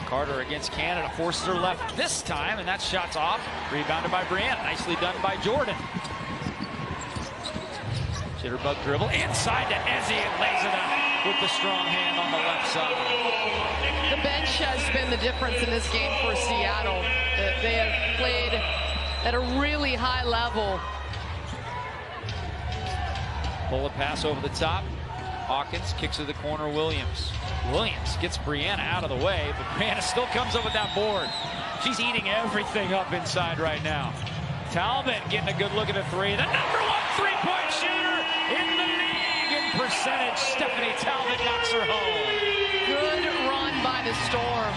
Carter against Canada forces her left this time, and that shot's off. Rebounded by Brianna. Nicely done by Jordan. Jitterbug dribble inside to Ezzy and lays it out with the strong hand on the left side. The bench has been the difference in this game for Seattle. They have played at a really high level. Bullet pass over the top. Hawkins kicks to the corner. Williams gets Brianna out of the way, but Brianna still comes up with that board. She's eating everything up inside right now. Talbot getting a good look at a 3. The number 1 3-point shooter in the league in percentage. Stephanie Talbot knocks her home. Good run by the Storm.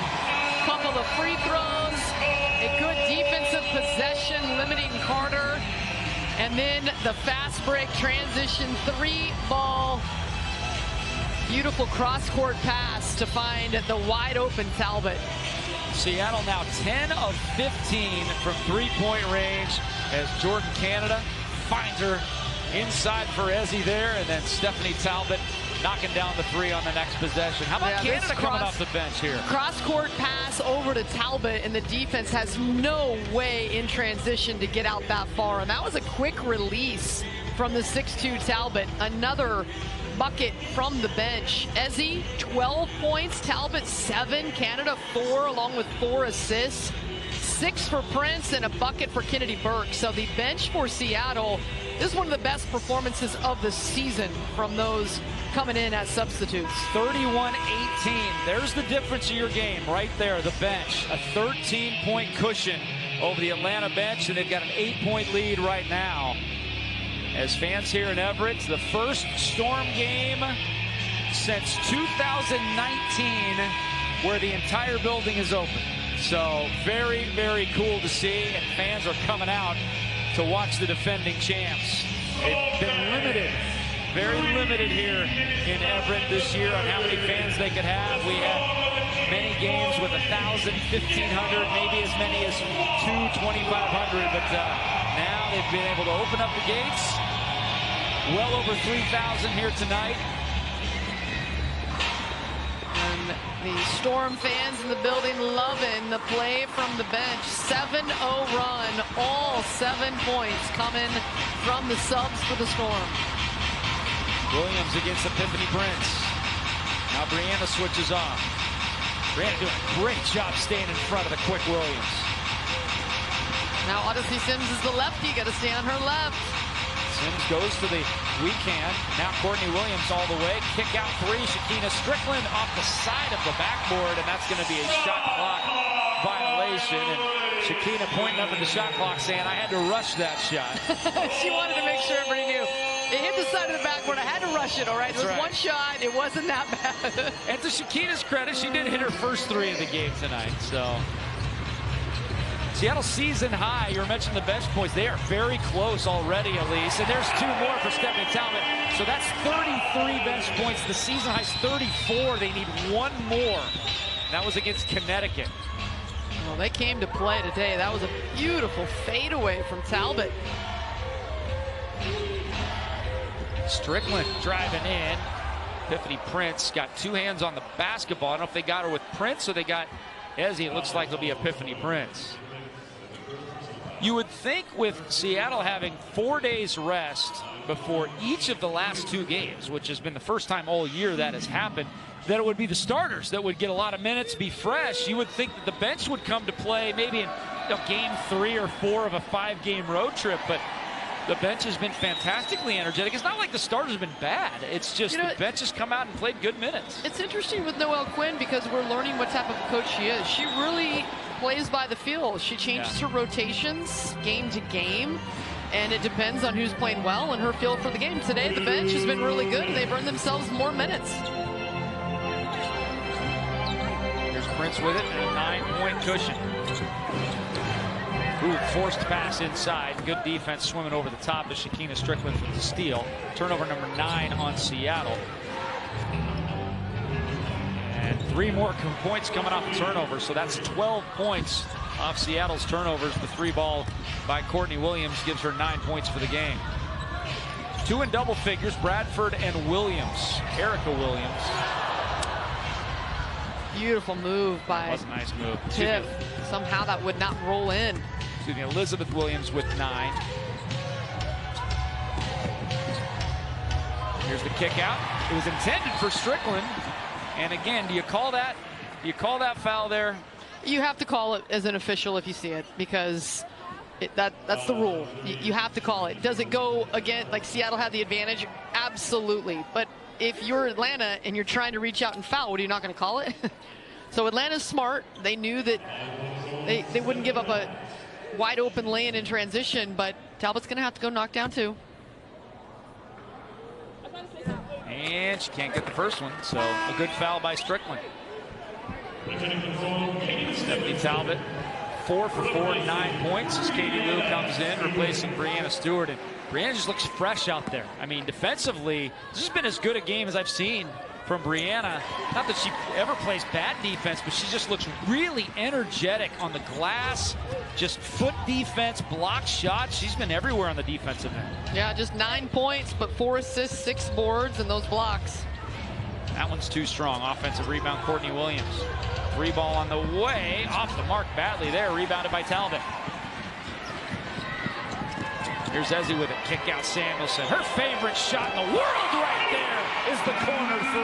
Couple of free throws, a good defensive possession limiting Carter, and then the fast break transition 3-ball. Beautiful cross-court pass to find the wide-open Talbot. Seattle now 10 of 15 from 3-point range as Jordan Canada finds her inside for Ezzy there, and then Stephanie Talbot knocking down the 3 on the next possession. How about Canada coming off the bench here? Cross-court pass over to Talbot, and the defense has no way in transition to get out that far, and that was a quick release from the 6'2 Talbot. Another bucket from the bench. Ezzy, 12 points. Talbot, 7. Canada, 4, along with 4 assists. 6 for Prince and a bucket for Kennedy Burke. So the bench for Seattle, this is one of the best performances of the season from those coming in as substitutes. 31-18. There's the difference in your game right there, the bench. A 13-point cushion over the Atlanta bench, and they've got an 8-point lead right now. As fans here in Everett, the first Storm game since 2019 where the entire building is open. So very, very cool to see, and fans are coming out to watch the defending champs. They've been limited, very limited here in Everett this year on how many fans they could have. We had many games with 1,000, 1,500, maybe as many as 2,500, but now they've been able to open up the gates. Well over 3,000 here tonight. And the Storm fans in the building loving the play from the bench. 7-0 run, all 7 points coming from the subs for the Storm. Williams against Epiphany Prince. Now Brianna switches off. Brianna doing a great job staying in front of the quick Williams. Now Odyssey Sims is the lefty, got to stay on her left. Sims goes to the weak hand. Now Courtney Williams all the way. Kick out 3. Shakina Strickland off the side of the backboard, and that's going to be a shot clock violation. And Shakina pointing up at the shot clock saying, I had to rush that shot. She wanted to make sure everybody knew. It hit the side of the backboard. I had to rush it, all right? It was one shot. It wasn't that bad. And to Shakina's credit, she did hit her first 3 of the game tonight. So Seattle season high. You were mentioning the bench points. They are very close already, Elise. And there's 2 more for Stephanie Talbot. So that's 33 bench points. The season high's 34. They need 1 more. That was against Connecticut. Well, they came to play today. That was a beautiful fadeaway from Talbot. Strickland driving in. Epiphany Prince got 2 hands on the basketball. I don't know if they got her with Prince or they got Ezzy. It looks like it'll be Epiphany Prince. You would think with Seattle having 4 days rest before each of the last 2 games, which has been the first time all year that has happened, that it would be the starters that would get a lot of minutes, be fresh. You would think that the bench would come to play maybe in game 3 or 4 of a 5-game road trip, but the bench has been fantastically energetic. It's not like the starters have been bad. It's just the bench has come out and played good minutes. It's interesting with Noelle Quinn because we're learning what type of coach she is. She really plays by the feel. She changes her rotations game to game, and it depends on who's playing well and her feel for the game. Today, the bench has been really good, and they've earned themselves more minutes. Here's Prince with it, and a 9-point cushion. Ooh, forced pass inside. Good defense swimming over the top of Shekinna Strickland for the steal. Turnover number 9 on Seattle. And 3 more points coming off the turnover, so that's 12 points off Seattle's turnovers. The 3 ball by Courtney Williams gives her 9 points for the game. 2 in double figures, Bradford and Williams. Erica Williams. Beautiful move by That was a nice move. Tiff. Somehow that would not roll in. Excuse me, Elizabeth Williams with 9. Here's the kick out. It was intended for Strickland. And again, do you call that foul there? You have to call it as an official if you see it, because that's the rule. You have to call it. Does it go again, like Seattle had the advantage? Absolutely. But if you're Atlanta and you're trying to reach out and foul, what, are you not going to call it? So Atlanta's smart. They knew that they wouldn't give up a wide open lane in transition, but Talbot's going to have to go knock down 2. And she can't get the first one, so a good foul by Strickland. Stephanie Talbot, 4 for 4, 9 points as Katie Lou comes in, replacing Brianna Stewart. And Brianna just looks fresh out there. I mean, defensively, this has been as good a game as I've seen from Brianna. Not that she ever plays bad defense, but she just looks really energetic on the glass. Just foot defense, block shots. She's been everywhere on the defensive end. Yeah, just 9 points, but 4 assists, 6 boards, and those blocks. That one's too strong. Offensive rebound, Courtney Williams. 3 ball on the way. Off the mark badly there. Rebounded by Talbot. Here's Ezzy with it. Kick out Samuelson. Her favorite shot in the world right there is the corner 3.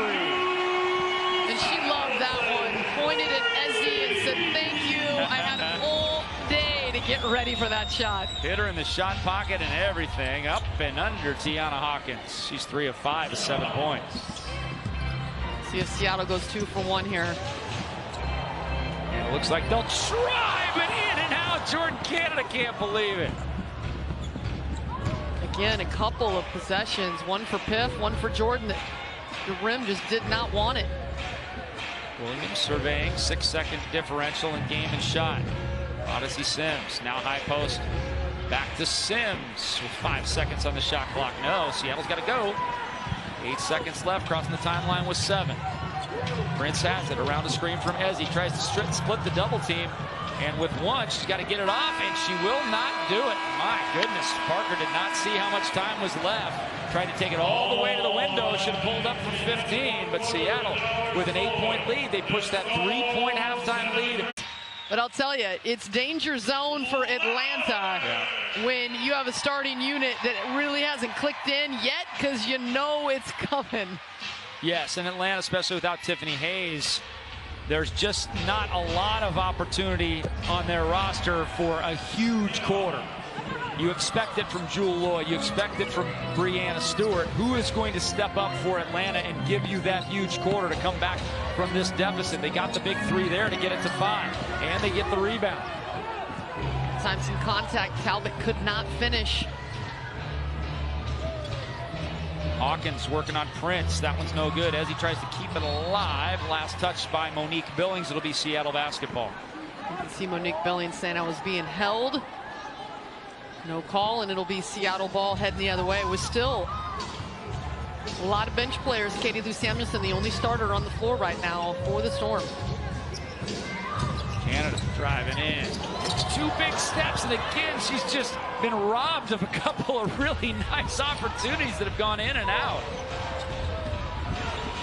And she loved that one. Pointed at Ezzy and said, thank you. I have all day to get ready for that shot. Hit her in the shot pocket and everything. Up and under Tiana Hawkins. She's 3 of 5 with 7 points. See if Seattle goes 2 for 1 here. And it looks like they'll try, but in and out. Jordan Canada can't believe it. Again, a couple of possessions. 1 for Piff, 1 for Jordan. The rim just did not want it. Williams surveying, 6-second differential in game and shot. Odyssey Sims, now high post. Back to Sims with 5 seconds on the shot clock. No, Seattle's got to go. 8 seconds left, crossing the timeline with 7. Prince has it around a screen from Ezzy. Tries to split the double team. And with 1, she's got to get it off, and she will not do it. My goodness, Parker did not see how much time was left. Tried to take it all the way to the window. Should have pulled up from 15, but Seattle with an 8-point lead. They pushed that 3-point halftime lead. But I'll tell you, it's danger zone for Atlanta when you have a starting unit that really hasn't clicked in yet, because you know it's coming. Yes, and Atlanta, especially without Tiffany Hayes, there's just not a lot of opportunity on their roster for a huge quarter. You expect it from Jewel Lloyd. You expect it from Brianna Stewart. Who is going to step up for Atlanta and give you that huge quarter to come back from this deficit? They got the big 3 there to get it to 5, and they get the rebound. Time some contact. Talbot could not finish. Hawkins working on Prince. That one's no good as he tries to keep it alive. Last touch by Monique Billings. It'll be Seattle basketball. You can see Monique Billings saying I was being held. No call, and it'll be Seattle ball heading the other way. It was still a lot of bench players. Katie Lou Samuelson, the only starter on the floor right now for the Storm. Canada driving in. 2 big steps, and again, she's just been robbed of a couple of really nice opportunities that have gone in and out.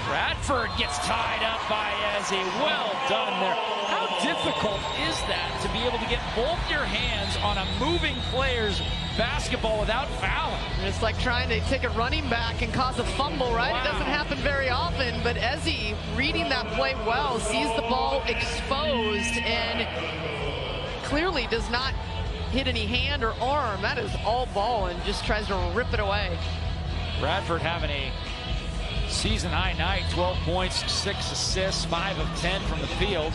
Bradford gets tied up by Ezzy. Well done there. How difficult is that to be able to get both your hands on a moving player's basketball without fouling? It's like trying to take a running back and cause a fumble, right? Wow. It doesn't happen very often, but Ezzy, reading that play well, sees the ball exposed and clearly does not hit any hand or arm. That is all ball, and just tries to rip it away. Bradford having a season high night, 12 points, 6 assists, 5 of 10 from the field.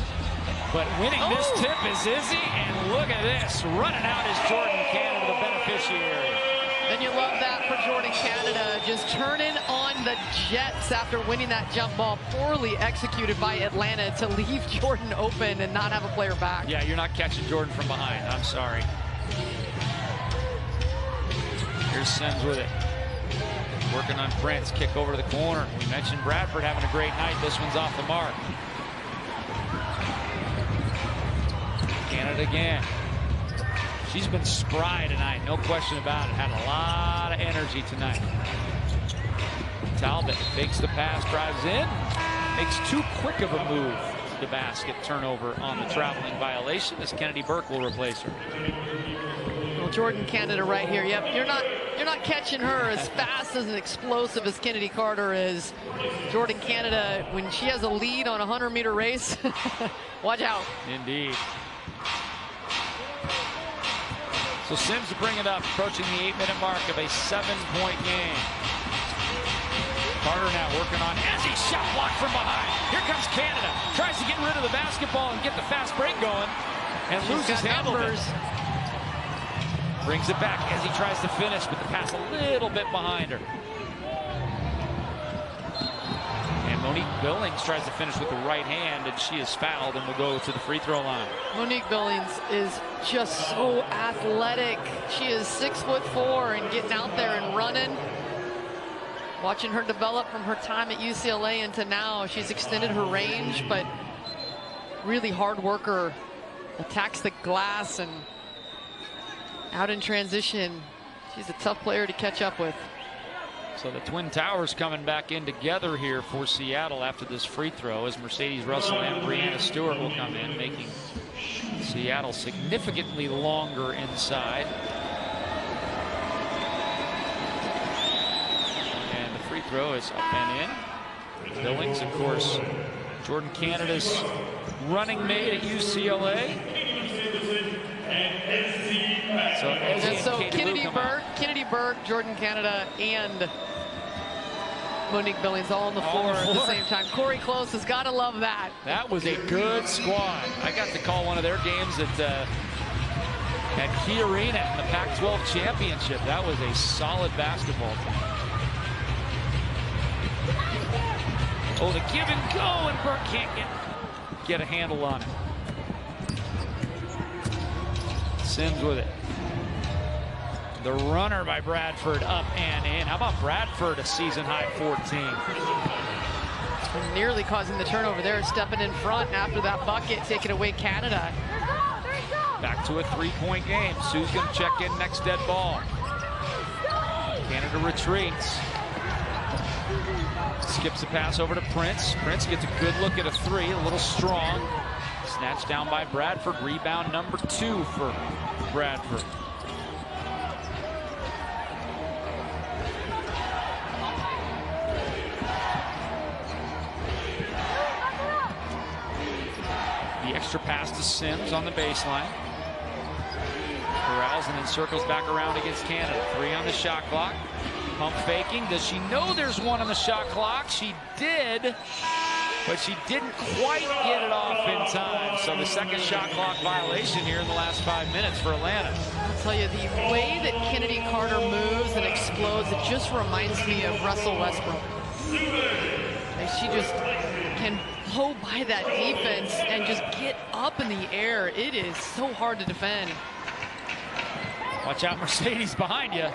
But winning this tip is Izzy, and look at this. Running out is Jordan Canada, the beneficiary. And you love that for Jordan Canada, just turning on the jets after winning that jump ball, poorly executed by Atlanta to leave Jordan open and not have a player back. Yeah, you're not catching Jordan from behind. I'm sorry. Here's Sims with it. Working on Prince, kick over to the corner. We mentioned Bradford having a great night. This one's off the mark. Canada again. She's been spry tonight, no question about it. Had a lot of energy tonight. Talbot fakes the pass, drives in, makes too quick of a move to the basket. Turnover on the traveling violation as Kennedy Burke will replace her. Well, Jordan Canada right here. Yep, you're not catching her as fast as explosive as Kennedy Carter is. Jordan Canada, when she has a lead on a 100-meter race, watch out. Indeed. So Sims to bring it up, approaching the 8-minute mark of a 7-point game. Carter now working on Ezzy, shot block from behind. Here comes Canada, tries to get rid of the basketball and get the fast break going, and loses handle of it. Brings it back as he tries to finish, but the pass a little bit behind her. And Monique Billings tries to finish with the right hand, and she is fouled and will go to the free throw line. Monique Billings is just so athletic. She is 6'4" and getting out there and running. Watching her develop from her time at UCLA into now, she's extended her range, but really hard worker. Attacks the glass and out in transition. She's a tough player to catch up with. So the Twin Towers coming back in together here for Seattle after this free throw, as Mercedes Russell and Brianna Stewart will come in, making Seattle significantly longer inside. And the free throw is up and in. Billings, of course, Jordan Canada's running mate at UCLA. So Kennedy Burke, Jordan Canada, and Monique Billings all on the floor at the same time. Corey Close has got to love that. That was a good squad. I got to call one of their games at Key Arena in the Pac-12 championship. That was a solid basketball team. Oh, the give and go, and Burke can't get a handle on it. Sims with it. The runner by Bradford up and in. How about Bradford, a season-high 14? Nearly causing the turnover there, stepping in front after that bucket, taking away Canada. Back to a 3-point game. Sue's going to check in next dead ball. Canada retreats. Skips the pass over to Prince. Prince gets a good look at a three, a little strong. Snatched down by Bradford. Rebound number 2 for Bradford. The extra pass to Sims on the baseline. Corrals and then circles back around against Canada. 3 on the shot clock. Pump faking. Does she know there's 1 on the shot clock? She did, but she didn't quite get it off in time. So the second shot clock violation here in the last 5 minutes for Atlanta. I'll tell you, the way that Kennedy Carter moves and explodes, it just reminds me of Russell Westbrook. Like, she just can blow by that defense and just get up in the air. It is so hard to defend. Watch out, Mercedes behind you.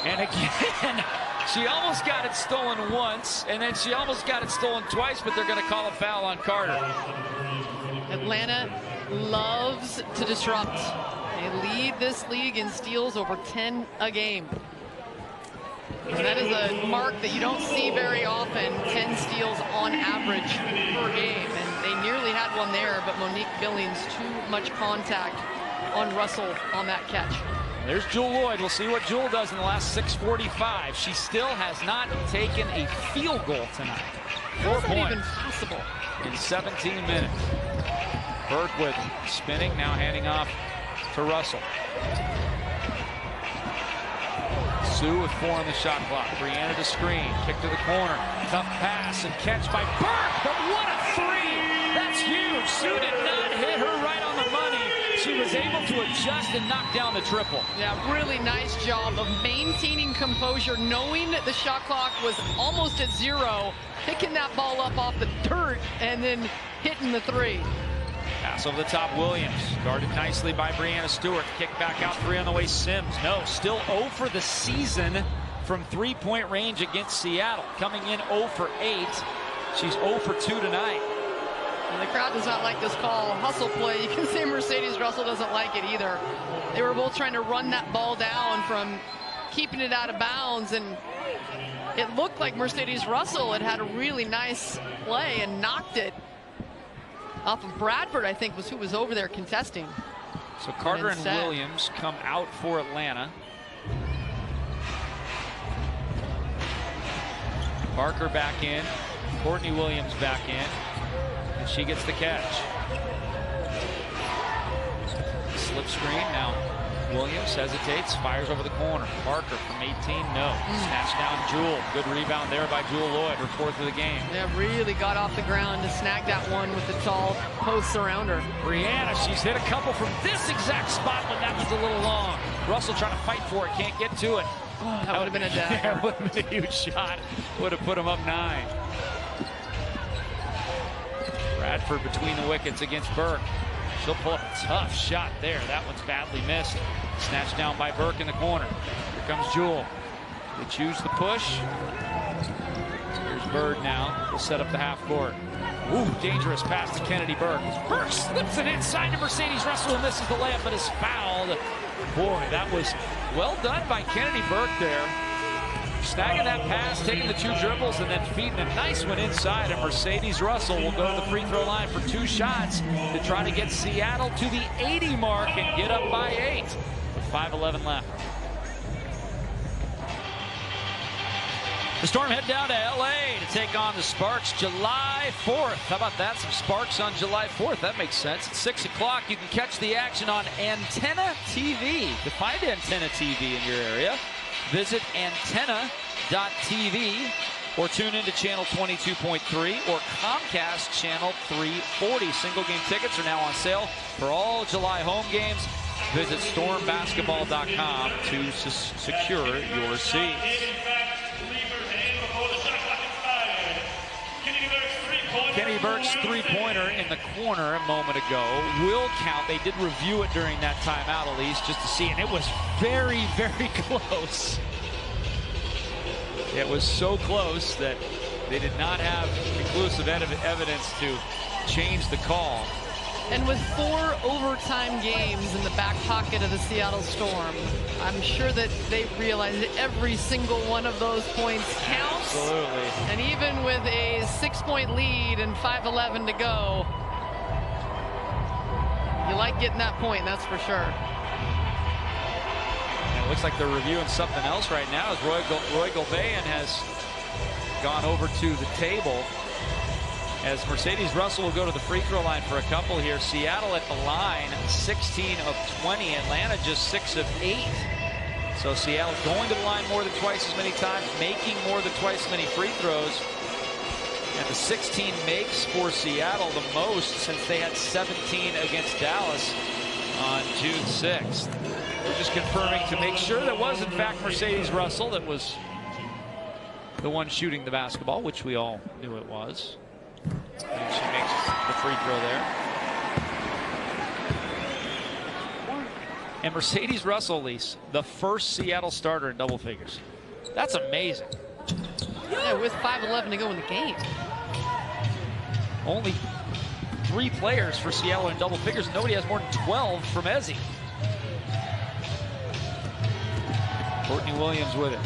And again, she almost got it stolen once, and then she almost got it stolen twice, but they're going to call a foul on Carter. Atlanta loves to disrupt. They lead this league in steals, over 10 a game. And that is a mark that you don't see very often, 10 steals on average per game. And they nearly had one there, but Monique Billings, too much contact on Russell on that catch. There's Jewel Lloyd. We'll see what Jewel does in the last 6:45. She still has not taken a field goal tonight. 4 points. Not even possible. In 17 minutes. Burke with spinning, now handing off to Russell. Sue with 4 on the shot clock. Brianna to screen. Kick to the corner. Tough pass and catch by Burke. But what a three! That's huge. Sue did not hit her right on the money. She was able to adjust and knock down the triple. Yeah, really nice job of maintaining composure, knowing that the shot clock was almost at 0, picking that ball up off the dirt, and then hitting the 3. Pass over the top, Williams. Guarded nicely by Brianna Stewart. Kick back out 3 on the way, Sims. No, still 0 for the season from 3-point range against Seattle. Coming in 0 for 8. She's 0 for 2 tonight. And the crowd does not like this call. Hustle play. You can say Mercedes Russell doesn't like it either. They were both trying to run that ball down from keeping it out of bounds, and it looked like Mercedes Russell had a really nice play and knocked it off of Bradford, I think, was who was over there contesting. So Carter and Williams come out for Atlanta. Barker back in. Courtney Williams back in. And she gets the catch. Slip screen now. Williams hesitates, fires over the corner. Barker from 18, no. Snatch down Jewel. Good rebound there by Jewel Lloyd, her 4th of the game. Yeah, really got off the ground to snag that one with the tall posts around her. Brianna, she's hit a couple from this exact spot, but that was a little long. Russell trying to fight for it, can't get to it. Oh, that would have been a dagger. That would have been a huge shot. Would have put him up 9. Bradford between the wickets against Burke. She'll pull up a tough shot there. That one's badly missed. Snatched down by Burke in the corner. Here comes Jewel. They choose the push. Here's Bird now. We'll set up the half court. Ooh, dangerous pass to Kennedy Burke. Burke slips it inside to Mercedes Russell and misses the layup, but is fouled. Boy, that was well done by Kennedy Burke there. Snagging that pass, taking the 2 dribbles, and then feeding a nice one inside. And Mercedes Russell will go to the free throw line for 2 shots to try to get Seattle to the 80 mark and get up by 8 with 5:11 left. The Storm head down to LA to take on the Sparks July 4th. How about that? Some Sparks on July 4th. That makes sense. At 6 o'clock, you can catch the action on Antenna TV. To find Antenna TV in your area, visit antenna.tv or tune into channel 22.3 or Comcast channel 340. Single game tickets are now on sale for all July home games. Visit stormbasketball.com to secure your seats. Kenny Burke's 3-pointer in the corner a moment ago will count. They did review it during that timeout, at least, just to see, and it was very, very close. It was so close that they did not have conclusive evidence to change the call. And with 4 overtime games in the back pocket of the Seattle Storm, I'm sure that they realize that every single one of those points counts. Absolutely. And even with a 6-point lead and 5:11 to go, you like getting that point, that's for sure. And it looks like they're reviewing something else right now as Roy Gulbayan has gone over to the table. As Mercedes Russell will go to the free throw line for a couple here. Seattle at the line, 16 of 20. Atlanta just 6 of 8. So Seattle going to the line more than twice as many times, making more than twice as many free throws. And the 16 makes for Seattle the most since they had 17 against Dallas on June 6th. We're just confirming to make sure that was in fact Mercedes Russell that was the one shooting the basketball, which we all knew it was. And she makes the free throw there. And Mercedes Russell, Lise, the first Seattle starter in double figures. That's amazing. Yeah, with 5:11 to go in the game. Only 3 players for Seattle in double figures. Nobody has more than 12 from Ezzy. Courtney Williams with it.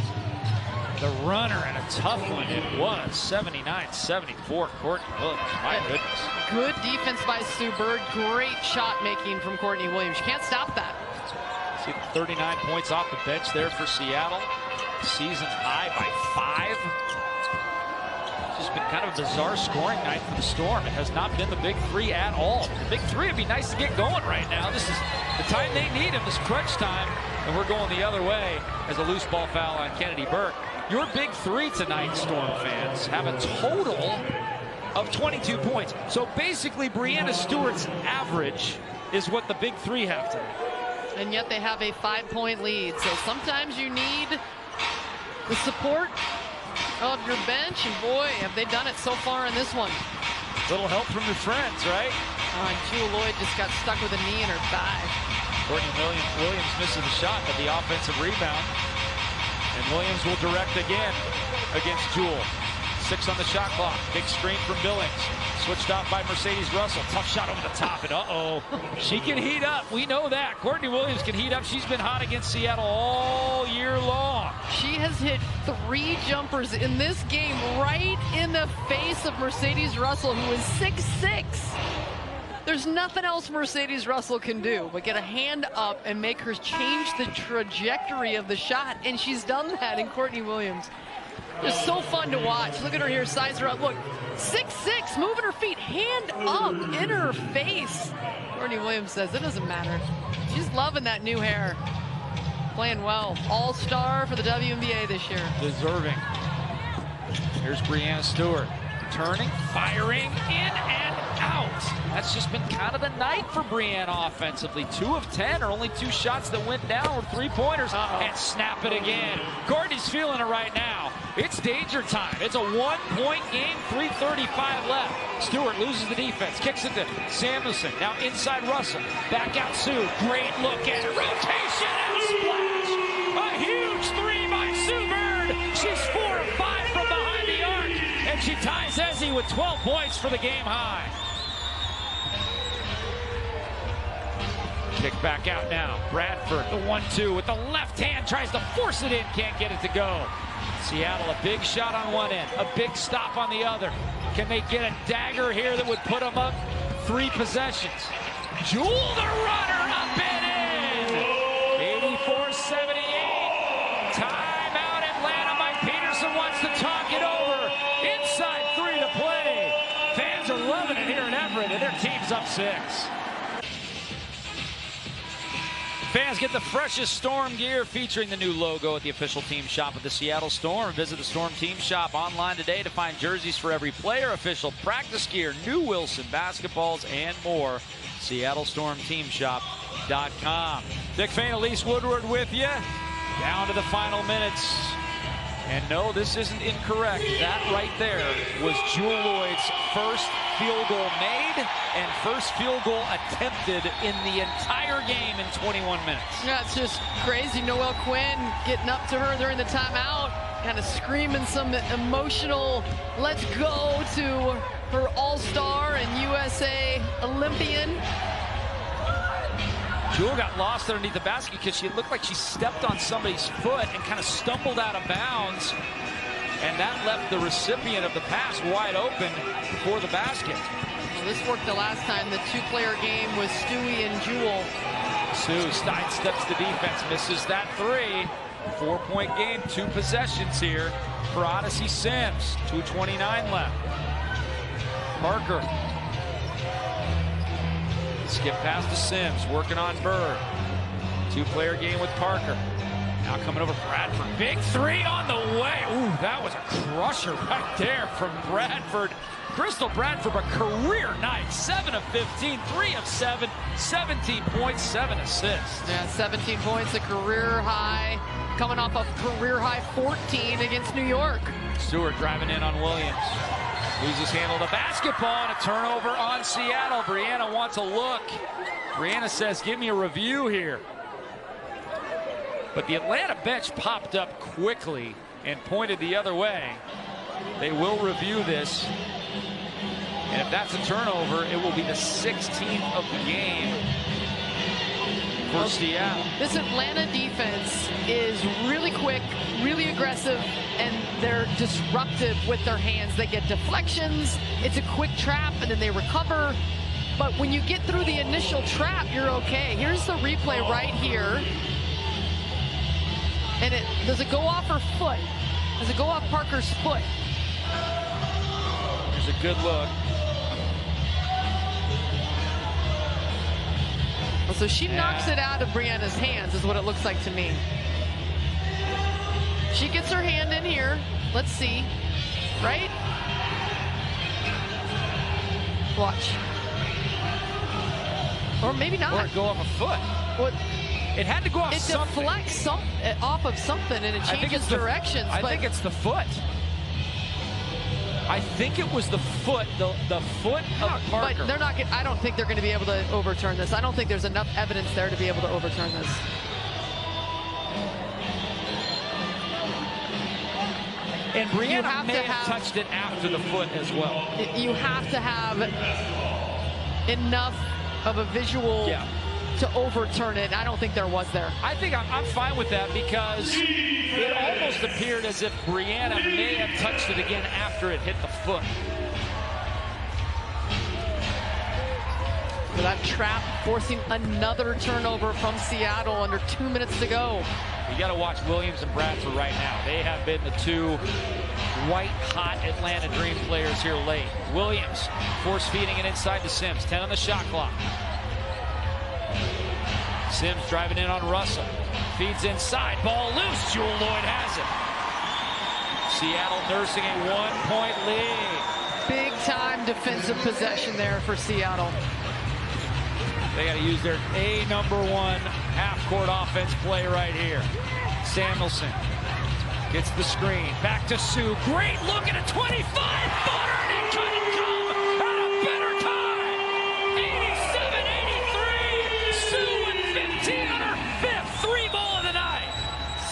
The runner and a tough one it was. 79-74, Courtney Williams. My goodness. Good defense by Sue Bird. Great shot making from Courtney Williams. You can't stop that. See the 39 points off the bench there for Seattle. Season high by 5. It's just been kind of a bizarre scoring night for the Storm. It has not been the big 3 at all. The big 3 would be nice to get going right now. This is the time they need him, this crunch time. And we're going the other way as a loose ball foul on Kennedy Burke. Your big 3 tonight, Storm fans, have a total of 22 points. So basically, Brianna Stewart's average is what the big three have today. And yet they have a 5-point lead. So sometimes you need the support of your bench, and boy, have they done it so far in this one. Little help from your friends, right? Jewel Lloyd just got stuck with a knee in her thigh. Courtney Williams misses the shot, but the offensive rebound. And Williams will direct again against Jewel. 6 on the shot clock. Big screen from Billings. Switched off by Mercedes Russell. Tough shot over the top, and uh-oh. She can heat up. We know that. Courtney Williams can heat up. She's been hot against Seattle all year long. She has hit 3 jumpers in this game right in the face of Mercedes Russell, who is 6'6". There's nothing else Mercedes Russell can do but get a hand up and make her change the trajectory of the shot, and she's done that in Courtney Williams. It's so fun to watch. Look at her here, size her up. Look, 6'6", moving her feet, hand up in her face. Courtney Williams says it doesn't matter. She's loving that new hair. Playing well. All-star for the WNBA this year. Deserving. Here's Brianna Stewart. Turning, firing, in and out. That's just been kind of the night for Brianna offensively. 2 of 10, or only 2 shots that went down were 3-pointers. And snap it again. Courtney's feeling it right now. It's danger time. It's a 1-point game, 3:35 left. Stewart loses the defense, kicks it to Samuelson. Now inside Russell. Back out Sue. Great look at it. Rotation and a splash. A huge 3 by Sue Bird. She's 4 of 5 from behind the arc. And she ties Ezzy with 12 points for the game high. Kick back out now. Bradford, the 1-2 with the left hand, tries to force it in, can't get it to go. Seattle, a big shot on one end, a big stop on the other. Can they get a dagger here that would put them up 3 possessions? Jewel, the runner, up and in. 84-78. Timeout Atlanta. Mike Peterson wants to talk it over. Inside 3 to play. Fans are loving it here in Everett, and their team's up 6. Fans get the freshest Storm gear featuring the new logo at the official team shop of the Seattle Storm. Visit the Storm team shop online today to find jerseys for every player, official practice gear, new Wilson basketballs, and more. SeattleStormTeamShop.com. Dick Fain, Elise Woodward with you. Down to the final minutes. And no, this isn't incorrect. That right there was Jewel Lloyd's first field goal made and first field goal attempted in the entire game in 21 minutes. Yeah, it's just crazy. Noelle Quinn getting up to her during the timeout, kind of screaming some emotional let's go to her all-star and USA Olympian. Jewel got lost underneath the basket because she looked like she stepped on somebody's foot and kind of stumbled out of bounds. And that left the recipient of the pass wide open for the basket. Well, this worked the last time. The 2-player game was Stewie and Jewel. Sue sidesteps the defense, misses that 3. 4-point game, 2 possessions here for Odyssey Sims. 2:29 left. Parker. Skip past to Sims, working on Bird. 2-player game with Parker. Now coming over Bradford. Big 3 on the way. Ooh, that was a crusher right there from Bradford. Crystal Bradford, a career night. 7 of 15, 3 of 7, 17 points, 7 assists. Yeah, 17 points, a career high. Coming off a career high 14 against New York. Stewart driving in on Williams. Loses handle of the basketball and a turnover on Seattle. Brianna wants a look. Brianna says, give me a review here. But the Atlanta bench popped up quickly and pointed the other way. They will review this. And if that's a turnover, it will be the 16th of the game for Seattle. This Atlanta defense is really quick, really aggressive, and they're disruptive with their hands. They get deflections, it's a quick trap, and then they recover. But when you get through the initial trap, you're okay. Here's the replay right here. And does it go off her foot? Does it go off Parker's foot? Here's a good look. So she knocks it out of Brianna's hands, is what it looks like to me. She gets her hand in here. Let's see. Right? Watch. Or maybe not. Or go off a foot. What? It had to go off something. It deflects off of something, and it changes directions. I think it's the foot. I think it was the foot, the foot of Parker. But they're not. I don't think they're going to be able to overturn this. I don't think there's enough evidence there to be able to overturn this. And Brianna may have touched it after the foot as well. You have to have enough of a visual to overturn it. I don't think there was there. I think I'm fine with that because it almost appeared as if Brianna may have touched it again after it hit the foot. So that trap forcing another turnover from Seattle under 2 minutes to go. You got to watch Williams and Bradford right now. They have been the two white-hot Atlanta Dream players here late. Williams force-feeding it inside to Sims. 10 on the shot clock. Sims driving in on Russell. Feeds inside. Ball loose. Jewel Lloyd has it. Seattle nursing a 1-point lead. Big-time defensive possession there for Seattle. They got to use their #1 half-court offense play right here. Samuelson gets the screen. Back to Sue. Great look at a 25-footer, and it couldn't come at a better time. 87-83. Sue with 15 on her 5th three-ball of the night.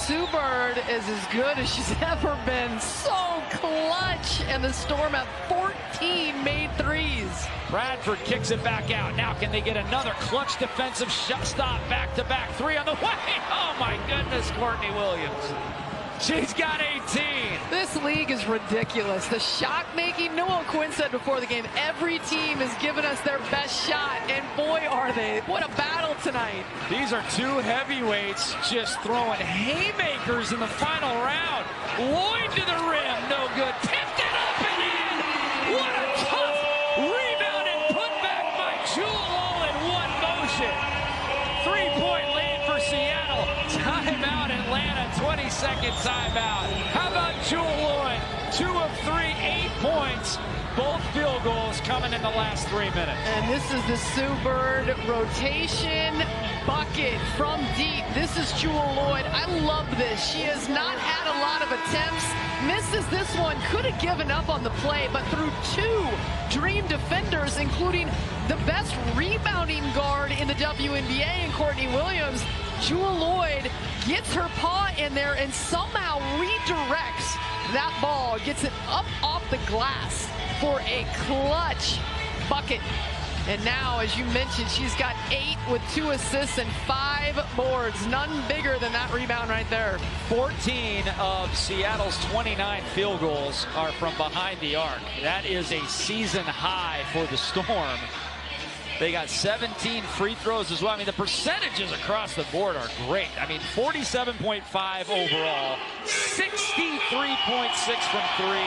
Sue Bird is as good as she's ever been. So clutch, and the Storm have 14 made threes. Bradford kicks it back out. Now can they get another clutch defensive stop? Back-to-back three on the way. Oh, my goodness, Courtney Williams. She's got 18. This league is ridiculous. The shot-making, Noel Quinn said before the game, every team has given us their best shot, and boy, are they. What a battle tonight. These are two heavyweights just throwing haymakers in the final round. Lloyd to the rim, no good. Tipped it up and in. What a tough rebound and put back by Jewel in one motion. 3-point lead for Seattle. Timeout Atlanta, 20-second timeout. How about Jewel Lloyd? 2 of 3, 8 points. Both field goals coming in the last 3 minutes. And this is the Sue Bird rotation bucket from deep. This is Jewel Lloyd. I love this. She has not had a lot of attempts. Misses this one. Could have given up on the play, but through 2 Dream defenders, including the best rebounding guard in the WNBA in Courtney Williams, Jewel Lloyd gets her paw in there and somehow redirects that ball, gets it up off the glass for a clutch bucket. And now, as you mentioned, she's got 8 with 2 assists and 5 boards. None bigger than that rebound right there. 14 of Seattle's 29 field goals are from behind the arc. That is a season high for the Storm. They got 17 free throws as well. I mean, the percentages across the board are great. I mean, 47.5 overall, 63.6 from 3,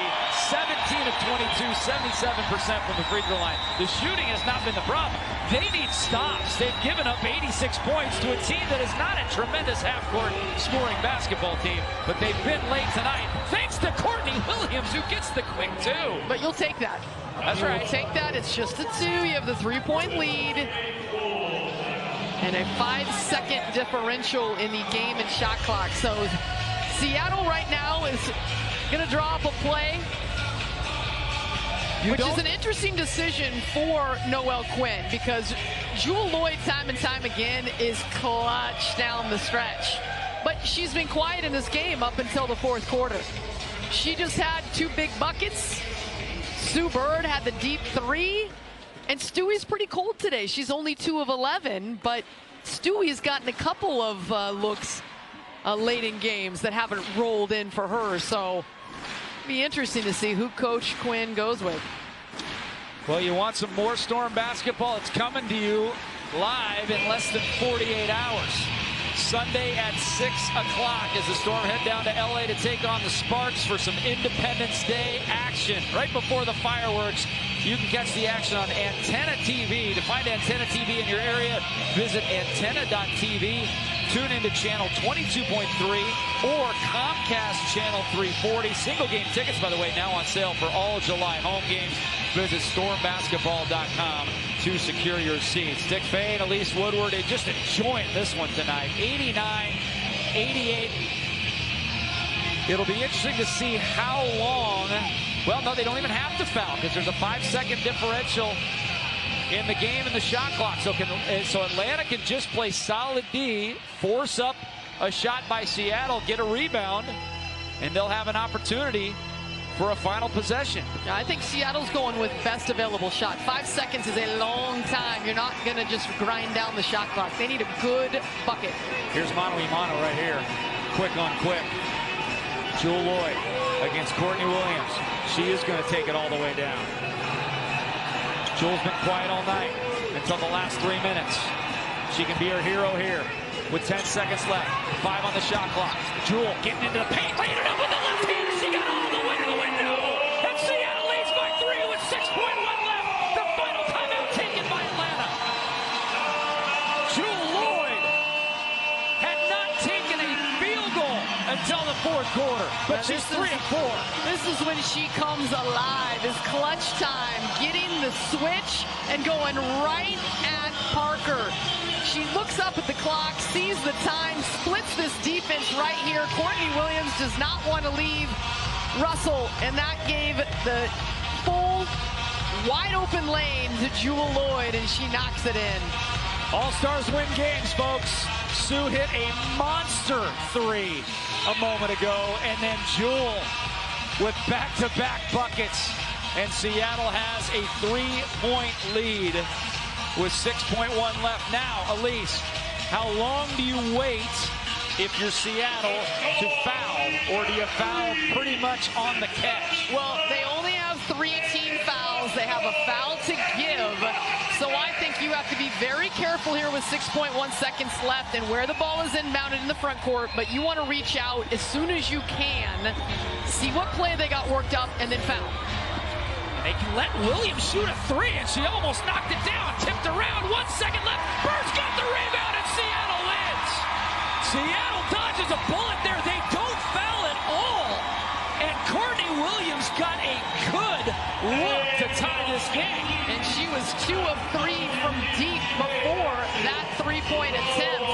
17 of 22, 77% from the free throw line. The shooting has not been the problem. They need stops. They've given up 86 points to a team that is not a tremendous half-court scoring basketball team, but they've been late tonight, thanks to Courtney Williams, who gets the quick 2. But you'll take that. That's right. Take that. It's just a 2. You have the 3-point lead. And a 5-second differential in the game and shot clock. So Seattle right now is going to draw up a play, which is an interesting decision for Noel Quinn, because Jewel Lloyd time and time again is clutch down the stretch. But she's been quiet in this game up until the 4th quarter. She just had 2 big buckets. Sue Bird had the deep 3, and Stewie's pretty cold today. She's only 2 of 11, but Stewie's gotten a couple of looks late in games that haven't rolled in for her. So it'll be interesting to see who Coach Quinn goes with. Well, you want some more Storm basketball? It's coming to you live in less than 48 hours. Sunday at 6 o'clock as the Storm head down to LA to take on the Sparks for some Independence Day action. Right before the fireworks, you can catch the action on Antenna TV. To find Antenna TV in your area, visit antenna.tv. Tune into channel 22.3 or Comcast channel 340. Single game tickets, by the way, now on sale for all July home games. Visit stormbasketball.com to secure your seats. Dick Fay and Elise Woodward, just enjoying this one tonight. 89-88. It'll be interesting to see how long. Well, no, they don't even have to foul because there's a 5-second differential in the game and the shot clock. So Atlanta can just play solid D, force up a shot by Seattle, get a rebound, and they'll have an opportunity for a final possession. I think Seattle's going with best available shot. 5 seconds is a long time. You're not going to just grind down the shot clock. They need a good bucket. Here's mano a mano right here. Quick on quick. Jewel Lloyd against Courtney Williams. She is going to take it all the way down. Jewel's been quiet all night until the last 3 minutes. She can be her hero here with 10 seconds left. 5 on the shot clock. Jewel getting into the paint, laying it up with the left hand. She got all the way to the window. And Seattle leads by 3 with 6.1 left. The final timeout taken by Atlanta. Jewel Lloyd had not taken a field goal until the fourth quarter, but she's 3 of 4. This is when she comes alive. It's clutch time, getting the switch and going right at Parker. She looks up at the clock, sees the time, splits this defense right here. Courtney Williams does not want to leave Russell, and that gave the full, wide open lane to Jewel Lloyd, and she knocks it in. All-Stars win games, folks. Sue hit a monster 3 a moment ago, and then Jewel with back-to-back buckets, and Seattle has a 3-point lead with 6.1 left. Now, Elise, how long do you wait if you're Seattle to foul, or do you foul pretty much on the catch? Well, they only have 3 team fouls. They have a foul to give. So I think you have to be very careful here with 6.1 seconds left and where the ball is inbounded in the front court. But you want to reach out as soon as you can, see what play they got worked up, and then foul. They can let Williams shoot a 3, and she almost knocked it down. Tipped around, 1 second left. Bird's got the rebound, and Seattle wins. Seattle dodges a bullet there. They don't foul at all. And Courtney Williams got a good look to tie this game. And she was 2 of 3 from deep before that 3-point attempt.